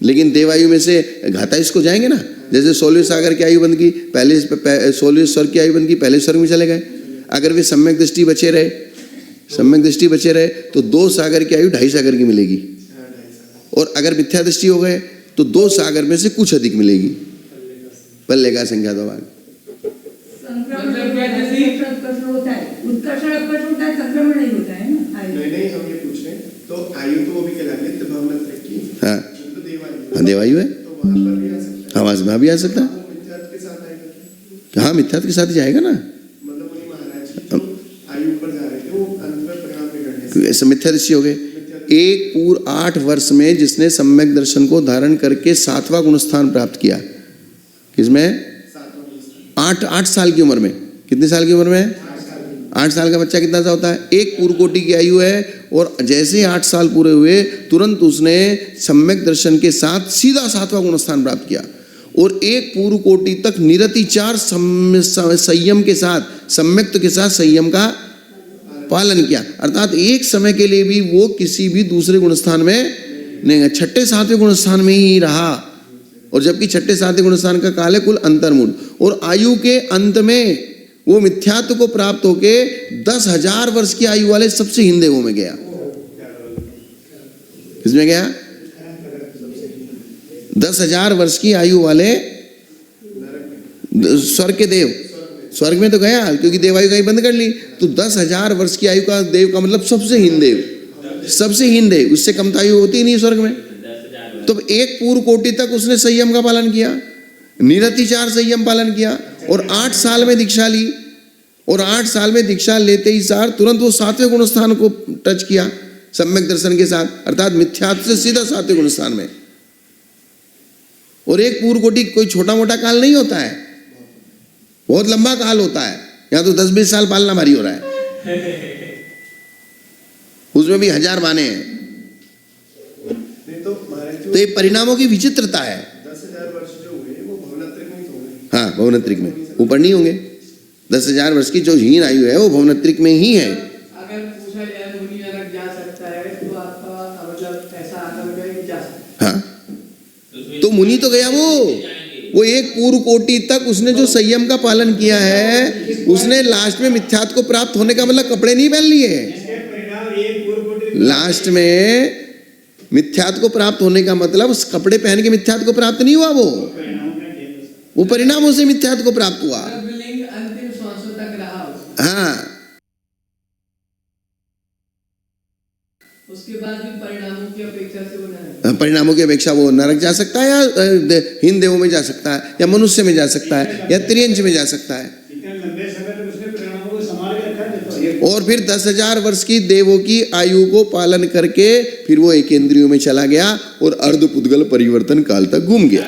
लेकिन देवायु में से घाताइश को जाएंगे ना। जैसे 16वें सागर की आयु बंद की, पहले 16वें स्वर्ग की आयु बंद की, पहले स्वर्ग में चले गए। अगर वे सम्यक दृष्टि बचे रहे, सम्यक दृष्टि बचे रहे तो 2 सागर की आयु 2.5 सागर की मिलेगी। और अगर मिथ्या दृष्टि हो गए तो 2 सागर में से कुछ अधिक मिलेगी। पल्ले का संख्या तो भाग उत्कर्षण होता है, उत्कर्षण अपकर्षण होता है, संक्रमण नहीं होता है ना आयु। नहीं हम ये पूछ रहे हैं तो आयु तो वो भी कहलाती है भवनत्र की। हाँ तो देवायु हाँ देवायु है। तो वहां पर भी आ सकता है। आवाज में भी आ सकता है। वो मिथ्यात्व के साथ आएगा। हाँ मिथ्यात्व के साथ ही जाएगा ना। मतलब मुनि महाराज की जो आयु ऊपर जा रहे थे वो अंत में परिणाम बिगड़ने से ऐसे मिथ्या दृष्टि हो गए। एक पूर्ण 8 वर्ष में जिसने सम्यक दर्शन को धारण करके 7वां गुण स्थान प्राप्त किया, किसमें? 8 साल की उम्र में। कितने साल की उम्र में? 8 साल का बच्चा कितना सा होता है? एक पूर्व कोटि की आयु है। और जैसे ही 8 साल पूरे हुए तुरंत उसने सम्यक दर्शन के साथ सीधा 7वां गुण स्थान प्राप्त किया। और एक पूर्व कोटि तक निरतिचार संयम के साथ, सम्यक्त के साथ संयम का पालन किया। अर्थात एक समय के लिए भी वो किसी भी दूसरे गुण स्थान में नहीं है, 6ठे 7वें गुण स्थान में ही रहा। और जबकि 6ठे 7वें गुण स्थान का काल है कुल अंतर्मुंड। और आयु के अंत में वो मिथ्यात्व को प्राप्त होके 10,000 वर्ष की आयु वाले सबसे हीन देवों में गया। किसमें गया? 10,000 वर्ष की आयु वाले स्वर्ग के देव। स्वर्ग में तो गया क्योंकि देवायु कहीं बंद कर ली। तो 10,000 वर्ष की आयु का देव का मतलब सबसे हीन देव, सबसे हीन देव। उससे कम आयु होती नहीं स्वर्ग में। तो एक पूर्व कोटि तक उसने संयम का पालन किया, निरतिचार संयम पालन किया। और 8 साल में दीक्षा ली। और 8 साल में दीक्षा लेते ही सार तुरंत वो 7वें गुण स्थान को टच किया सम्यक दर्शन के साथ, अर्थात मिथ्यात्व से सीधा 7वें गुण स्थान में। और एक पूर्व कोटि कोई छोटा मोटा काल नहीं होता है, बहुत लंबा काल होता है। यहाँ तो 10-20 साल पालना भारी हो रहा है। उसमें भी 1000 बाने हैं। नहीं तो महाराज तो ये परिणामों की विचित्रता है। 10,000 वर्ष जो हुए वो भवनत्रिक में ही तो होंगे। हाँ भवनत्रिक में, ऊपर नहीं होंगे। 10,000 वर्ष की जो हीन आयु है वो भवनत्रिक में ही है। अगर पूछा जाए मुनि नरक जा सकता है तो आपका मतलब ऐसा आकर के जा सकता है। हाँ तो मुनि तो गया वो एक पूर्व कोटि तक उसने जो संयम का पालन किया है, उसने लास्ट में मिथ्यात्व को प्राप्त होने का मतलब कपड़े नहीं पहन लिए। लास्ट में मिथ्यात्व को प्राप्त होने का मतलब उस कपड़े पहन के मिथ्यात्व को प्राप्त नहीं हुआ। वो परिणामों से मिथ्यात्व को प्राप्त हुआ। अंतिम श्वासों तक रहा। हाँ उसके बाद भी परिणामों की अपेक्षा से वो नरक, परिणामों की अपेक्षा वो नरक जा सकता है, या हिंद देवों में जा सकता है, या मनुष्य में जा सकता है, या त्रियंश में जा सकता है। और फिर 10,000 वर्ष की देवों की आयु को पालन करके फिर वो एकेंद्रियों में चला गया और अर्धपुद्गल परिवर्तन काल तक घूम गया।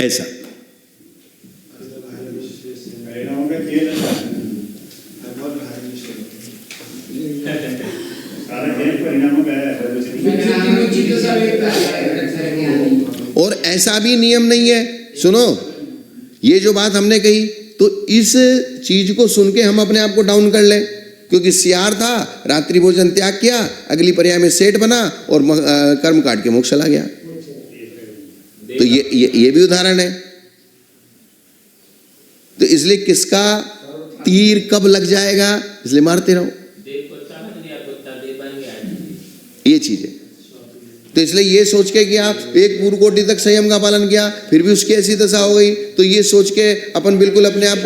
ऐसा और ऐसा भी नियम नहीं है, सुनो, ये जो बात हमने कही, तो इस चीज को सुन के हम अपने आप को डाउन कर लें, क्योंकि सियार था, रात्रि भोजन त्याग किया, अगली पर्याय में सेठ बना और कर्म काट के मोक्ष चला गया। तो ये भी उदाहरण है। तो इसलिए किसका तीर कब लग जाएगा, इसलिए मारते रहो, ये चीज है। तो इसलिए ये सोच के कि आप एक पूर्व कोटि तक संयम का पालन किया, फिर भी उसकी ऐसी दशा हो गई, तो ये सोच के अपन बिल्कुल अपने आप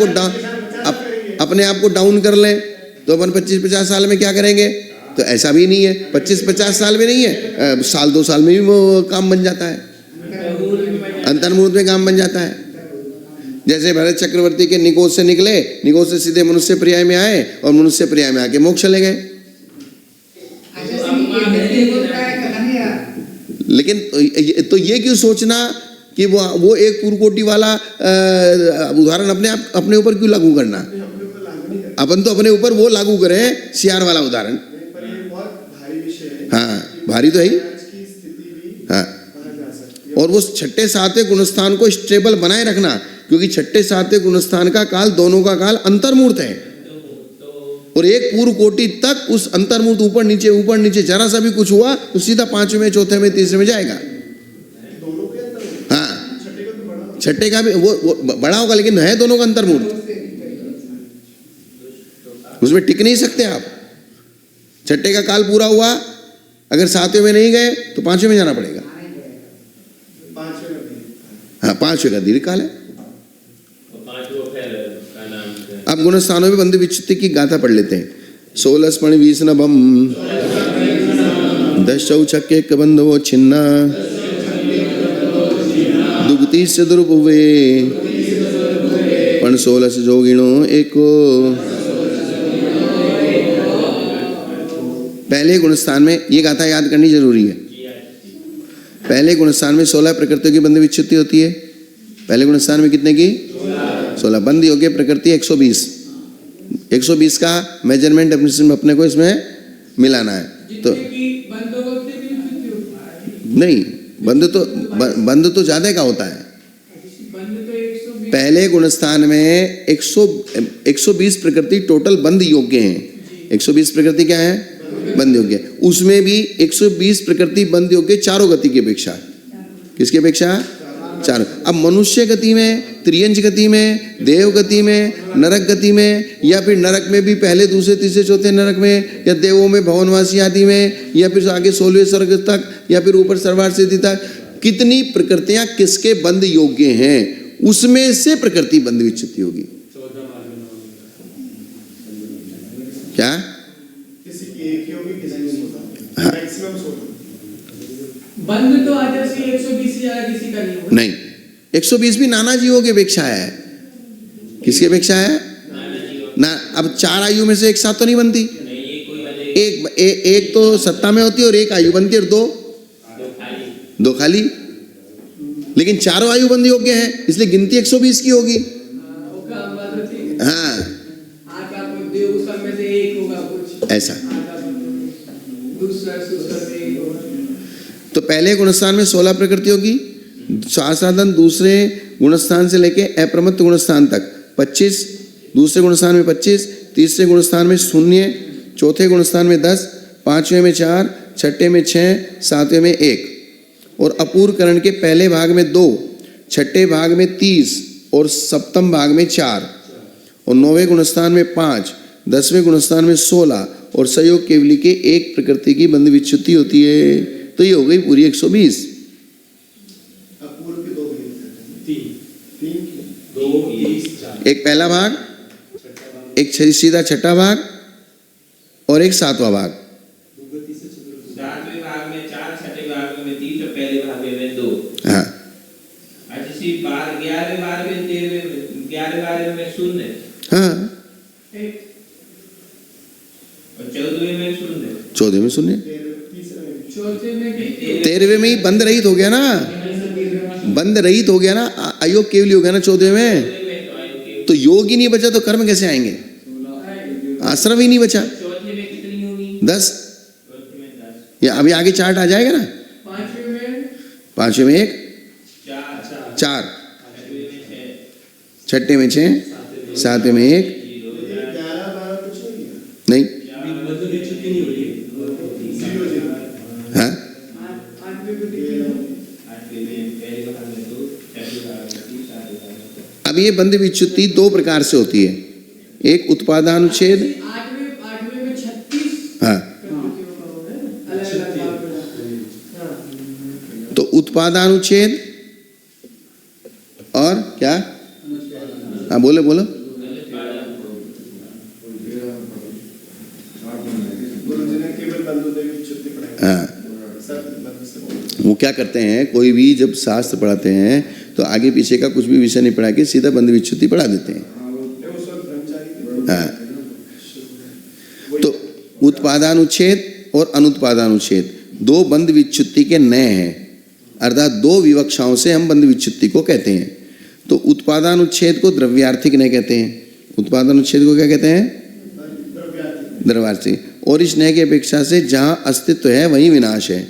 को डाउन कर लें, तो अपन 25-50 साल में क्या करेंगे? तो ऐसा भी नहीं है, 25-50 साल में नहीं है, साल 2 साल में भी वो काम बन जाता है, अंतर्मुहूर्त में काम बन जाता है। जैसे भरत चक्रवर्ती के निकोज से निकले, निकोज से सीधे मनुष्य पर्याय में आए और मनुष्य पर्याय में आके मोक्ष चले गए। लेकिन तो ये क्यों सोचना कि वो एक पूर्व कोटि वाला उदाहरण अपने ऊपर क्यों लागू करना? अपन तो अपने ऊपर वो लागू करें सियार वाला उदाहरण। हाँ, भारी तो है ही। हाँ, और वो 6ठे-7वें गुणस्थान को स्टेबल बनाए रखना, क्योंकि 6ठे-7वें गुणस्थान का काल, दोनों का काल अंतर्मुहूर्त है, और एक पूर्व कोटि तक उस अंतर्मुहूर्त ऊपर नीचे जरा सा भी कुछ हुआ तो सीधा 5वें, 4थे में, 3रे में जाएगा। हाँ, 6ठे का भी वो बड़ा होगा, लेकिन है दोनों का अंतर्मुहूर्त, उसमें टिक नहीं सकते आप। 6ठे का काल पूरा हुआ, अगर 7वें में नहीं गए तो 5वें में जाना पड़ेगा। हाँ, 5वें का दीर्घ काल है। अब गुणस्थानों में बंधु विच्छित्ति की गाथा पढ़ लेते हैं। 16 स्मरण 20 नभम 10 चौचक्के बंधवो छिन्ना दुगती से दुर्भुवे पण 16 जोगिणो एको। पहले गुणस्थान में ये गाथा याद करनी जरूरी है। पहले गुणस्थान में 16 प्रकृतियों की बंधु विच्छित्ति होती है। पहले गुणस्थान में कितने की? 16। बंद योग्य प्रकृति 120। 120 का मेजरमेंट अपने को इसमें मिलाना है। तो नहीं, बंद तो ज्यादा का होता है। पहले गुणस्थान में 120 प्रकृति टोटल बंद योग्य हैं। 120 प्रकृति क्या है? बंद योग्य। उसमें भी 120 प्रकृति बंद योग्य चारों गति की अपेक्षा। किसकी अपेक्षा? चारों। अब मनुष्य गति में, त्रियंज गति में, देव गति में, नरक गति में, या फिर नरक में भी पहले, दूसरे, तीसरे, चौथे नरक में, या देवों में भवनवासी आदि में, या फिर आगे 16वें स्वर्ग तक, या फिर ऊपर सर्वार्थ सिद्धि तक, कितनी प्रकृतियां किसके बंद योग्य हैं, उसमें से प्रकृति बंद विच्छित्ति होगी। क्या? किसी की एक ही होगी, किसी की 16। मैक्सिमम 16। बंद तो आज से 120 या किसी का नहीं होगा। नहीं, 120 भी नाना जीवों की अपेक्षा है। किसकी अपेक्षा है? ना। अब 4 आयु में से एक साथ तो नहीं बनती। एक तो सत्ता में होती है और एक आयु बनती है, और दो खाली। लेकिन चारों आयु बंद योग्य है, इसलिए गिनती 120 की होगी। हाँ, ऐसा। तो पहले गुणस्थान में 16 प्रकृति होगी। साधन दूसरे गुणस्थान से लेके अप्रमत्त गुणस्थान तक 25, दूसरे गुणस्थान में 25, तीसरे गुणस्थान में 0, चौथे गुणस्थान में 10, 5वें में 4, 6ठे में 6, 7वें में 1, और अपूर्वकरण के पहले भाग में 2, 6ठे भाग में 30 और सप्तम भाग में 4, और 9वें गुणस्थान में 5, 10वें गुणस्थान में 16 और संयोग केवली के 1 प्रकृति की बंध विच्छित्ति होती है। तो ये हो गई पूरी 120। एक पहला भाग, एक सीधा छठा भाग, और एक 7वां भाग। 7वें भाग में 4, छठे भाग में 3 और पहले भाग में 2। हाँ, 11वें भाग में 11वें भाग में 0। हाँ, और 14वें में 0। 14वें में 0, चौथे में 13वें में ही बंद रहित हो गया ना। बंद रहित हो गया ना, अयोग केवली हो गया ना 14वें में। तो योग ही नहीं बचा तो कर्म कैसे आएंगे? आश्रम ही नहीं बचा। 4थे में कितनी होगी? 10। ये अभी आगे चार्ट आ जाएगा ना। पांचवें में 1, 4, छठे में 6, सातवें में 1 नहीं। हाँ अब ये बंध विच्युति 2 प्रकार से होती है। एक उत्पादानुच्छेद, हाँ तो उत्पादानुच्छेद और क्या, हाँ बोलो बोलो। हाँ वो क्या करते हैं, कोई भी जब शास्त्र पढ़ाते हैं तो आगे पीछे का कुछ भी विषय नहीं पढ़ा के सीधा बंध विच्युति पढ़ा देते हैं। हाँ तो उत्पादानुच्छेद और अनुत्पादानुच्छेद 2 बंध विच्युति के नए हैं, अर्थात 2 विवक्षाओं से हम बंध विच्युति को कहते हैं। तो उत्पादानुच्छेद को द्रव्यार्थिक नय कहते हैं। उत्पादानुच्छेद को क्या कहते हैं? द्रव्यार्थिक। और इस नय की अपेक्षा से जहां अस्तित्व है वहीं विनाश है।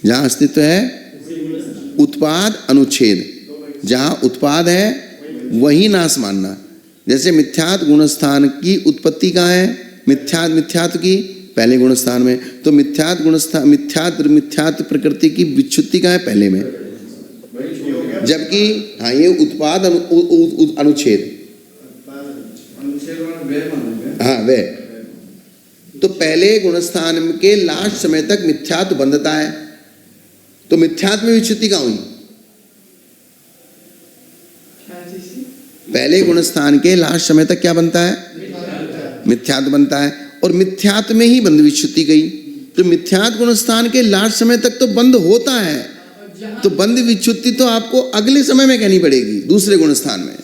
जहां अस्तित्व है उत्पाद अनुच्छेद, जहां उत्पाद है वही नाश मानना। जैसे मिथ्यात् गुणस्थान की उत्पत्ति कहाँ है? मिथ्यात्व की पहले गुणस्थान में। तो मिथ्यात् गुणस्थान मिथ्यात् प्रकृति की विच्युति कहाँ है? पहले में। जबकि हाँ ये उत्पाद अनुच्छेद, हाँ वे तो पहले गुणस्थान के लास्ट समय तक मिथ्यात्व बंधता है। तो मिथ्यात्व में विच्युति कहाँ हुई? पहले गुणस्थान के लास्ट समय तक क्या बनता है? मिथ्यात्व बनता है। और मिथ्यात्व में ही बंध विच्युति गई। तो मिथ्यात्व गुणस्थान के लास्ट समय तक तो बंध होता है, तो बंध विच्युति तो आपको अगले समय में कहनी पड़ेगी, दूसरे गुणस्थान में।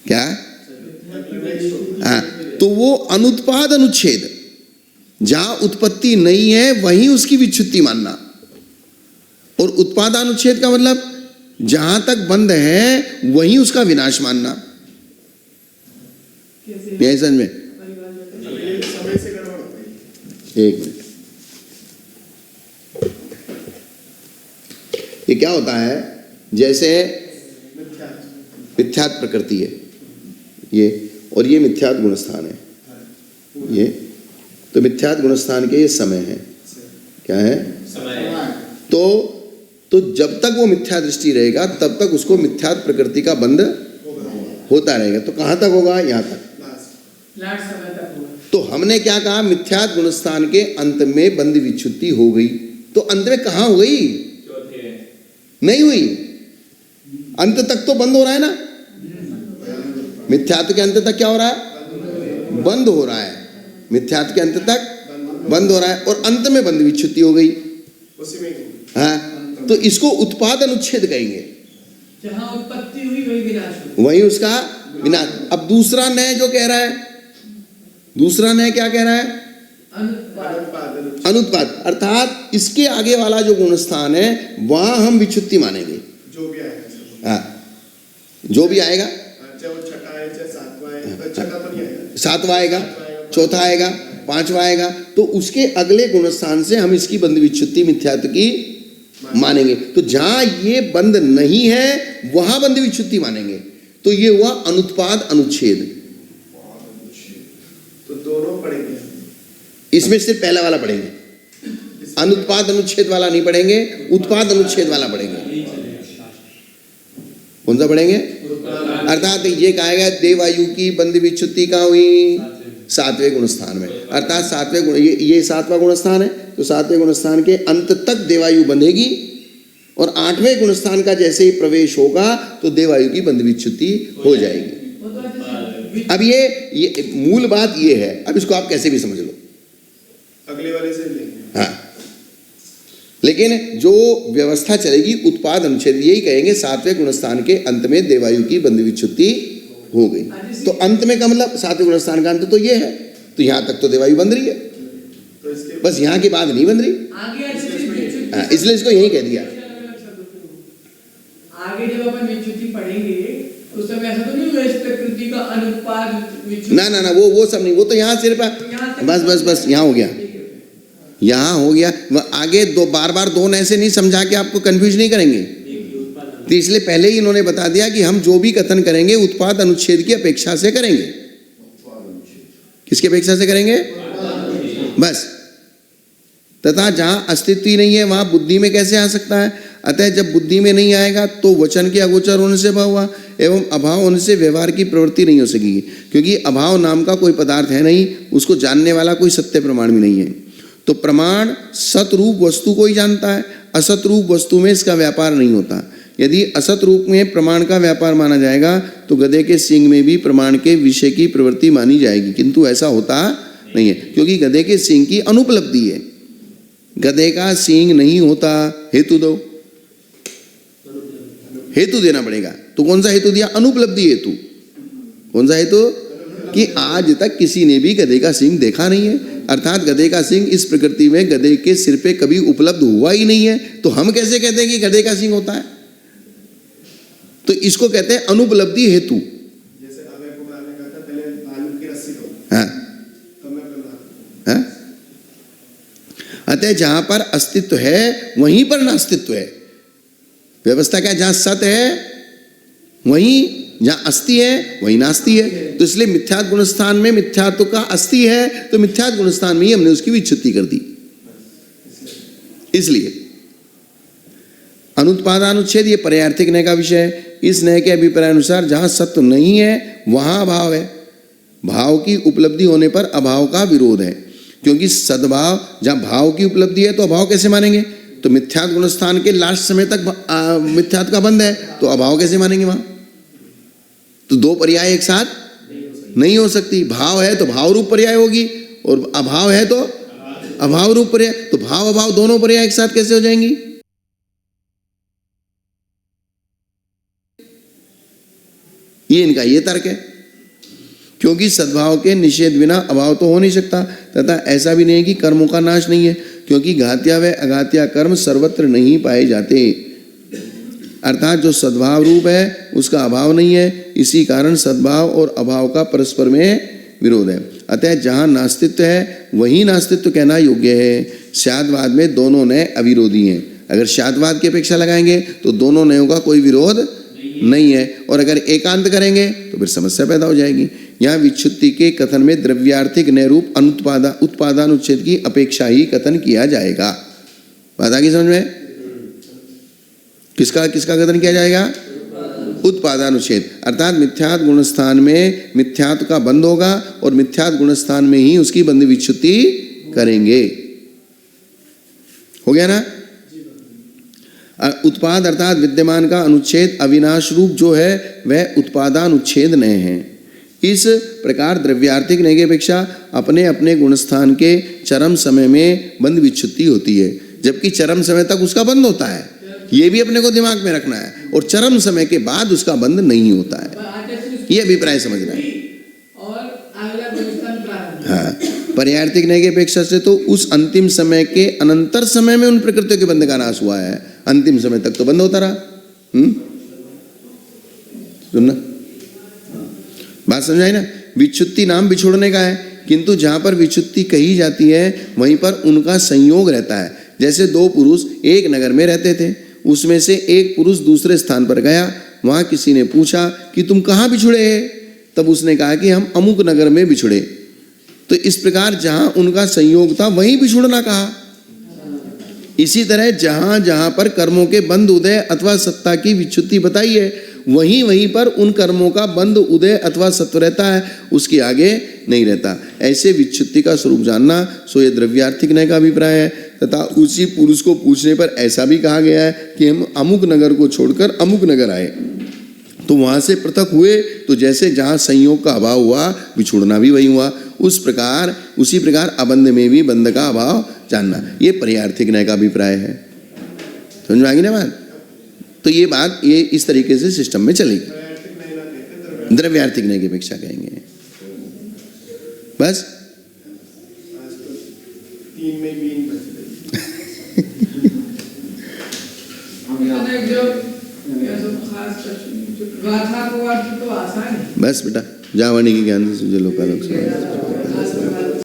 क्या? हाँ तो वो अनुत्पाद अनुच्छेद, जहां उत्पत्ति नहीं है वहीं उसकी विच्युति मानना। और उत्पादानुच्छेद का मतलब जहां तक बंध है वहीं उसका विनाश मानना। यही समझ में? एक मिनट, ये क्या होता है? जैसे मिथ्यात् प्रकृति है ये, और ये मिथ्यात् गुणस्थान है ये। तो मिथ्यात् गुणस्थान के ये समय है, क्या है? समय। तो जब तक वो मिथ्या दृष्टि रहेगा तब तक उसको मिथ्यात् प्रकृति का बंध होता रहेगा। तो कहां तक होगा? यहां तक, लास्ट समय तक होगा। तो हमने क्या कहा? मिथ्यात् गुणस्थान के अंत में बंध विच्युति हो गई। तो अंत में कहां हो गई? नहीं हुई, अंत तक तो बंद हो रहा है ना। मिथ्यात्व के अंत तक क्या हो रहा है? बंद हो रहा है। मिथ्यात्व के अंत तक बंद हो रहा है और अंत में बंध विच्युति हो गई। हाँ तो इसको उत्पाद अनुच्छेद कहेंगे। जहां उत्पत्ति हुई वही विनाश हुआ, वही उसका विनाश। अब दूसरा न्याय जो कह रहा है, दूसरा न्याय क्या कह रहा है? अनुत्पाद, अर्थात इसके आगे वाला जो गुणस्थान है वहां हम विच्युति मानेंगे। जो भी आएगा, हाँ जो भी आएगा, चाहे वो छठा है चाहे सातवां है, छठा तो नहीं आएगा, सातवां आएगा, चौथा आएगा, पांचवा आएगा, तो उसके अगले गुणस्थान से हम इसकी बंध विच्युति मिथ्यात्व की मानेंगे। तो जहां ये बंध नहीं है वहां बंध विच्युति मानेंगे। तो ये हुआ अनुत्पाद अनुच्छेद। तो दोनों पढ़ेंगे, इसमें सिर्फ पहला वाला पढ़ेंगे, अनुत्पाद अनुच्छेद वाला नहीं पढ़ेंगे, उत्पाद अनुच्छेद वाला पढ़ेंगे। कौन सा पढ़ेंगे? अर्थात ये कहेगा देवायु की बंध विच्युति कहाँ हुई? 7वें गुणस्थान में। अर्थात 7वें गुण, ये 7वां गुणस्थान है, तो 7वें गुणस्थान के अंत तक देवायु बंधेगी और 8वें गुणस्थान का जैसे ही प्रवेश होगा तो देवायु की बंध विच्युति हो जाएगी। अब ये मूल बात ये है। अब इसको आप कैसे भी समझ लो, अगले वाले से लेंगे। हाँ लेकिन जो व्यवस्था चलेगी उत्पाद अनुच्छेद, यही कहेंगे 7वें गुणस्थान के अंत में देवायु की बंध विच्युति हो गई। तो अंत में का मतलब 7वें गुणस्थान का अंत तो ये है, तो यहां तक तो देवायु बंध रही है, बस यहां के बाद नहीं बंध रही। इसलिए इसको यही कह दिया। आगे जब अपन विच्युति पढ़ेंगे उस समय ऐसा तो नहीं होगा इस प्रकृति का अनुत्पाद विच्युति? ना वो सब नहीं, वो तो यहाँ सिर्फ बस यहाँ हो गया। यहाँ हो गया, वह आगे दो बार बार दोन ऐसे नहीं समझा के आपको कंफ्यूज नहीं करेंगे। तो इसलिए पहले ही इन्होंने बता दिया कि हम जो भी कथन करेंगे उत्पाद अनुच्छेद की अपेक्षा से करेंगे। किसकी अपेक्षा से करेंगे? बस। तथा जहां अस्तित्व ही नहीं है वहां बुद्धि में कैसे आ सकता है? अतः जब बुद्धि में नहीं आएगा तो वचन के अगोचर होने से अभाव हुआ, एवं अभाव होने से व्यवहार की प्रवृत्ति नहीं हो सकेगी, क्योंकि अभाव नाम का कोई पदार्थ है नहीं, उसको जानने वाला कोई सत्य प्रमाण भी नहीं है। तो प्रमाण सत रूप वस्तु को ही जानता है, असत रूप वस्तु में इसका व्यापार नहीं होता। यदि असत रूप में प्रमाण का व्यापार माना जाएगा तो गधे के सींग में भी प्रमाण के विषय की प्रवृत्ति मानी जाएगी, किंतु ऐसा होता नहीं है, क्योंकि गधे के सींग की अनुपलब्धि है। गधे का सींग नहीं होता, हेतु दो, हेतु देना पड़ेगा। तो कौन सा हेतु दिया? अनुपलब्धि हेतु। कौन सा हेतु? कि आज तक किसी ने भी गधे का सींग देखा नहीं है, अर्थात गधे का सींग इस प्रकृति में गधे के सिर पे कभी उपलब्ध हुआ ही नहीं है, तो हम कैसे कहते हैं कि गधे का सींग होता है? तो इसको कहते हैं अनुपलब्धि हेतु। जैसे अभय कुमार ने कहा था पहले भालू की रस्सी दो, हाँ, तो मैं बना। हाँ? अतः जहां पर अस्तित्व है वहीं पर नास्तित्व है। व्यवस्था क्या? जहां सत है वहीं, जहां अस्थि है वहीं नास्ति है। तो इसलिए मिथ्यात्व गुणस्थान में मिथ्यात्व का अस्थि है, तो मिथ्यात्व गुणस्थान में ही हमने उसकी विच्छुत्ति कर दी। इसलिए अनुत्पादानुच्छेद ये पर्यार्थिक न्याय का विषय है। इस न्याय के अभिप्राय अनुसार जहां सत्व नहीं है वहां अभाव है। भाव की उपलब्धि होने पर अभाव का विरोध है, क्योंकि सद्भाव, जहां भाव की उपलब्धि है तो अभाव कैसे मानेंगे? तो मिथ्यात्व गुणस्थान के लास्ट समय तक मिथ्यात्व का बंध है, तो अभाव कैसे मानेंगे वहां? तो दो पर्याय एक साथ नहीं हो सकती। भाव है तो भाव रूप पर्याय होगी, और अभाव है तो अभाव रूप पर्याय। तो भाव अभाव दोनों पर्याय एक साथ कैसे हो जाएंगी? ये इनका ये तर्क है, क्योंकि सद्भाव के निषेध बिना अभाव तो हो नहीं सकता। तथा ऐसा भी नहीं कि कर्मों का नाश नहीं है, क्योंकि घात्या व अघात्या कर्म सर्वत्र नहीं पाए जाते। अर्थात जो सद्भाव रूप है उसका अभाव नहीं है, इसी कारण सद्भाव और अभाव का परस्पर में विरोध है। अतः जहाँ नास्तित्व है वहीं नास्तित्व कहना योग्य है। शादवाद में दोनों नय अविरोधी हैं। अगर शादवाद की अपेक्षा लगाएंगे तो दोनों नयों का कोई विरोध नहीं है, और अगर एकांत करेंगे तो फिर समस्या पैदा हो जाएगी। यहाँ विच्छुत्ति के कथन में द्रव्यार्थिक न्याय रूप उत्पादानुच्छेद की अपेक्षा ही कथन किया जाएगा। बात आ गई समझ में? किसका किसका कथन किया जाएगा? उत्पादानुच्छेद, अर्थात मिथ्यात्व गुणस्थान में मिथ्यात्व का बंध होगा और मिथ्यात्व गुणस्थान में ही उसकी बंध विच्छुत्ति करेंगे। हो गया ना? उत्पाद अर्थात विद्यमान का अनुच्छेद अविनाश रूप जो है वह उत्पादानुच्छेद नय है। इस प्रकार द्रव्यार्थिक नय की अपेक्षा अपने अपने गुणस्थान के चरम समय में बंध विच्छुत्ति होती है, जबकि चरम समय तक उसका बंध होता है। ये भी अपने को दिमाग में रखना है, और चरम समय के बाद उसका बंध नहीं होता है। ये अभिप्राय समझना है। हाँ, पर्यार्थिक न्याय की अपेक्षा से तो उस अंतिम समय के अनंतर समय में उन प्रकृतियों के बंध का नाश हुआ है। अंतिम समय तक तो बंद होता रहा। सुनना, बात समझाई ना? विच्छुत्ति नाम बिछोड़ने का है, किंतु जहां पर विच्छुत्ति कही जाती है वहीं पर उनका संयोग रहता है। जैसे दो पुरुष एक नगर में रहते थे, उसमें से एक पुरुष दूसरे स्थान पर गया, वहां किसी ने पूछा कि तुम कहाँ बिछुड़े? तब उसने कहा कि हम अमुक नगर में बिछुड़े। तो इस प्रकार जहां उनका संयोग था वहीं बिछुड़ना कहा। इसी तरह जहां जहां पर कर्मों के बंध उदय अथवा सत्ता की विच्छुत्ति बताई है वहीं वहीं पर उन कर्मों का बंध उदय अथवा सत्व रहता है, उसके आगे नहीं रहता। ऐसे विच्छुत्ति का स्वरूप जानना सो ये द्रव्यार्थिक न्याय का अभिप्राय है। तथा उसी पुरुष को पूछने पर ऐसा भी कहा गया है कि हम अमुक नगर को छोड़कर अमुक नगर आए, तो वहां से पृथक हुए, तो जैसे जहां संयोग का अभाव हुआ विछुड़ना भी वही हुआ। उसी प्रकार अबंध में भी बंध का अभाव जानना, ये पर्यार्थिक न्याय का अभिप्राय है। समझ में आ गई ना बात? तो ये बात ये इस तरीके से सिस्टम में चलेगी। द्रव्यार्थिक न्याय की अपेक्षा कहेंगे बस। तीन में बीन बच गाथा को अर्थ तो आसान है। बस बेटा, जावाणी के ज्ञान से लोकालोक।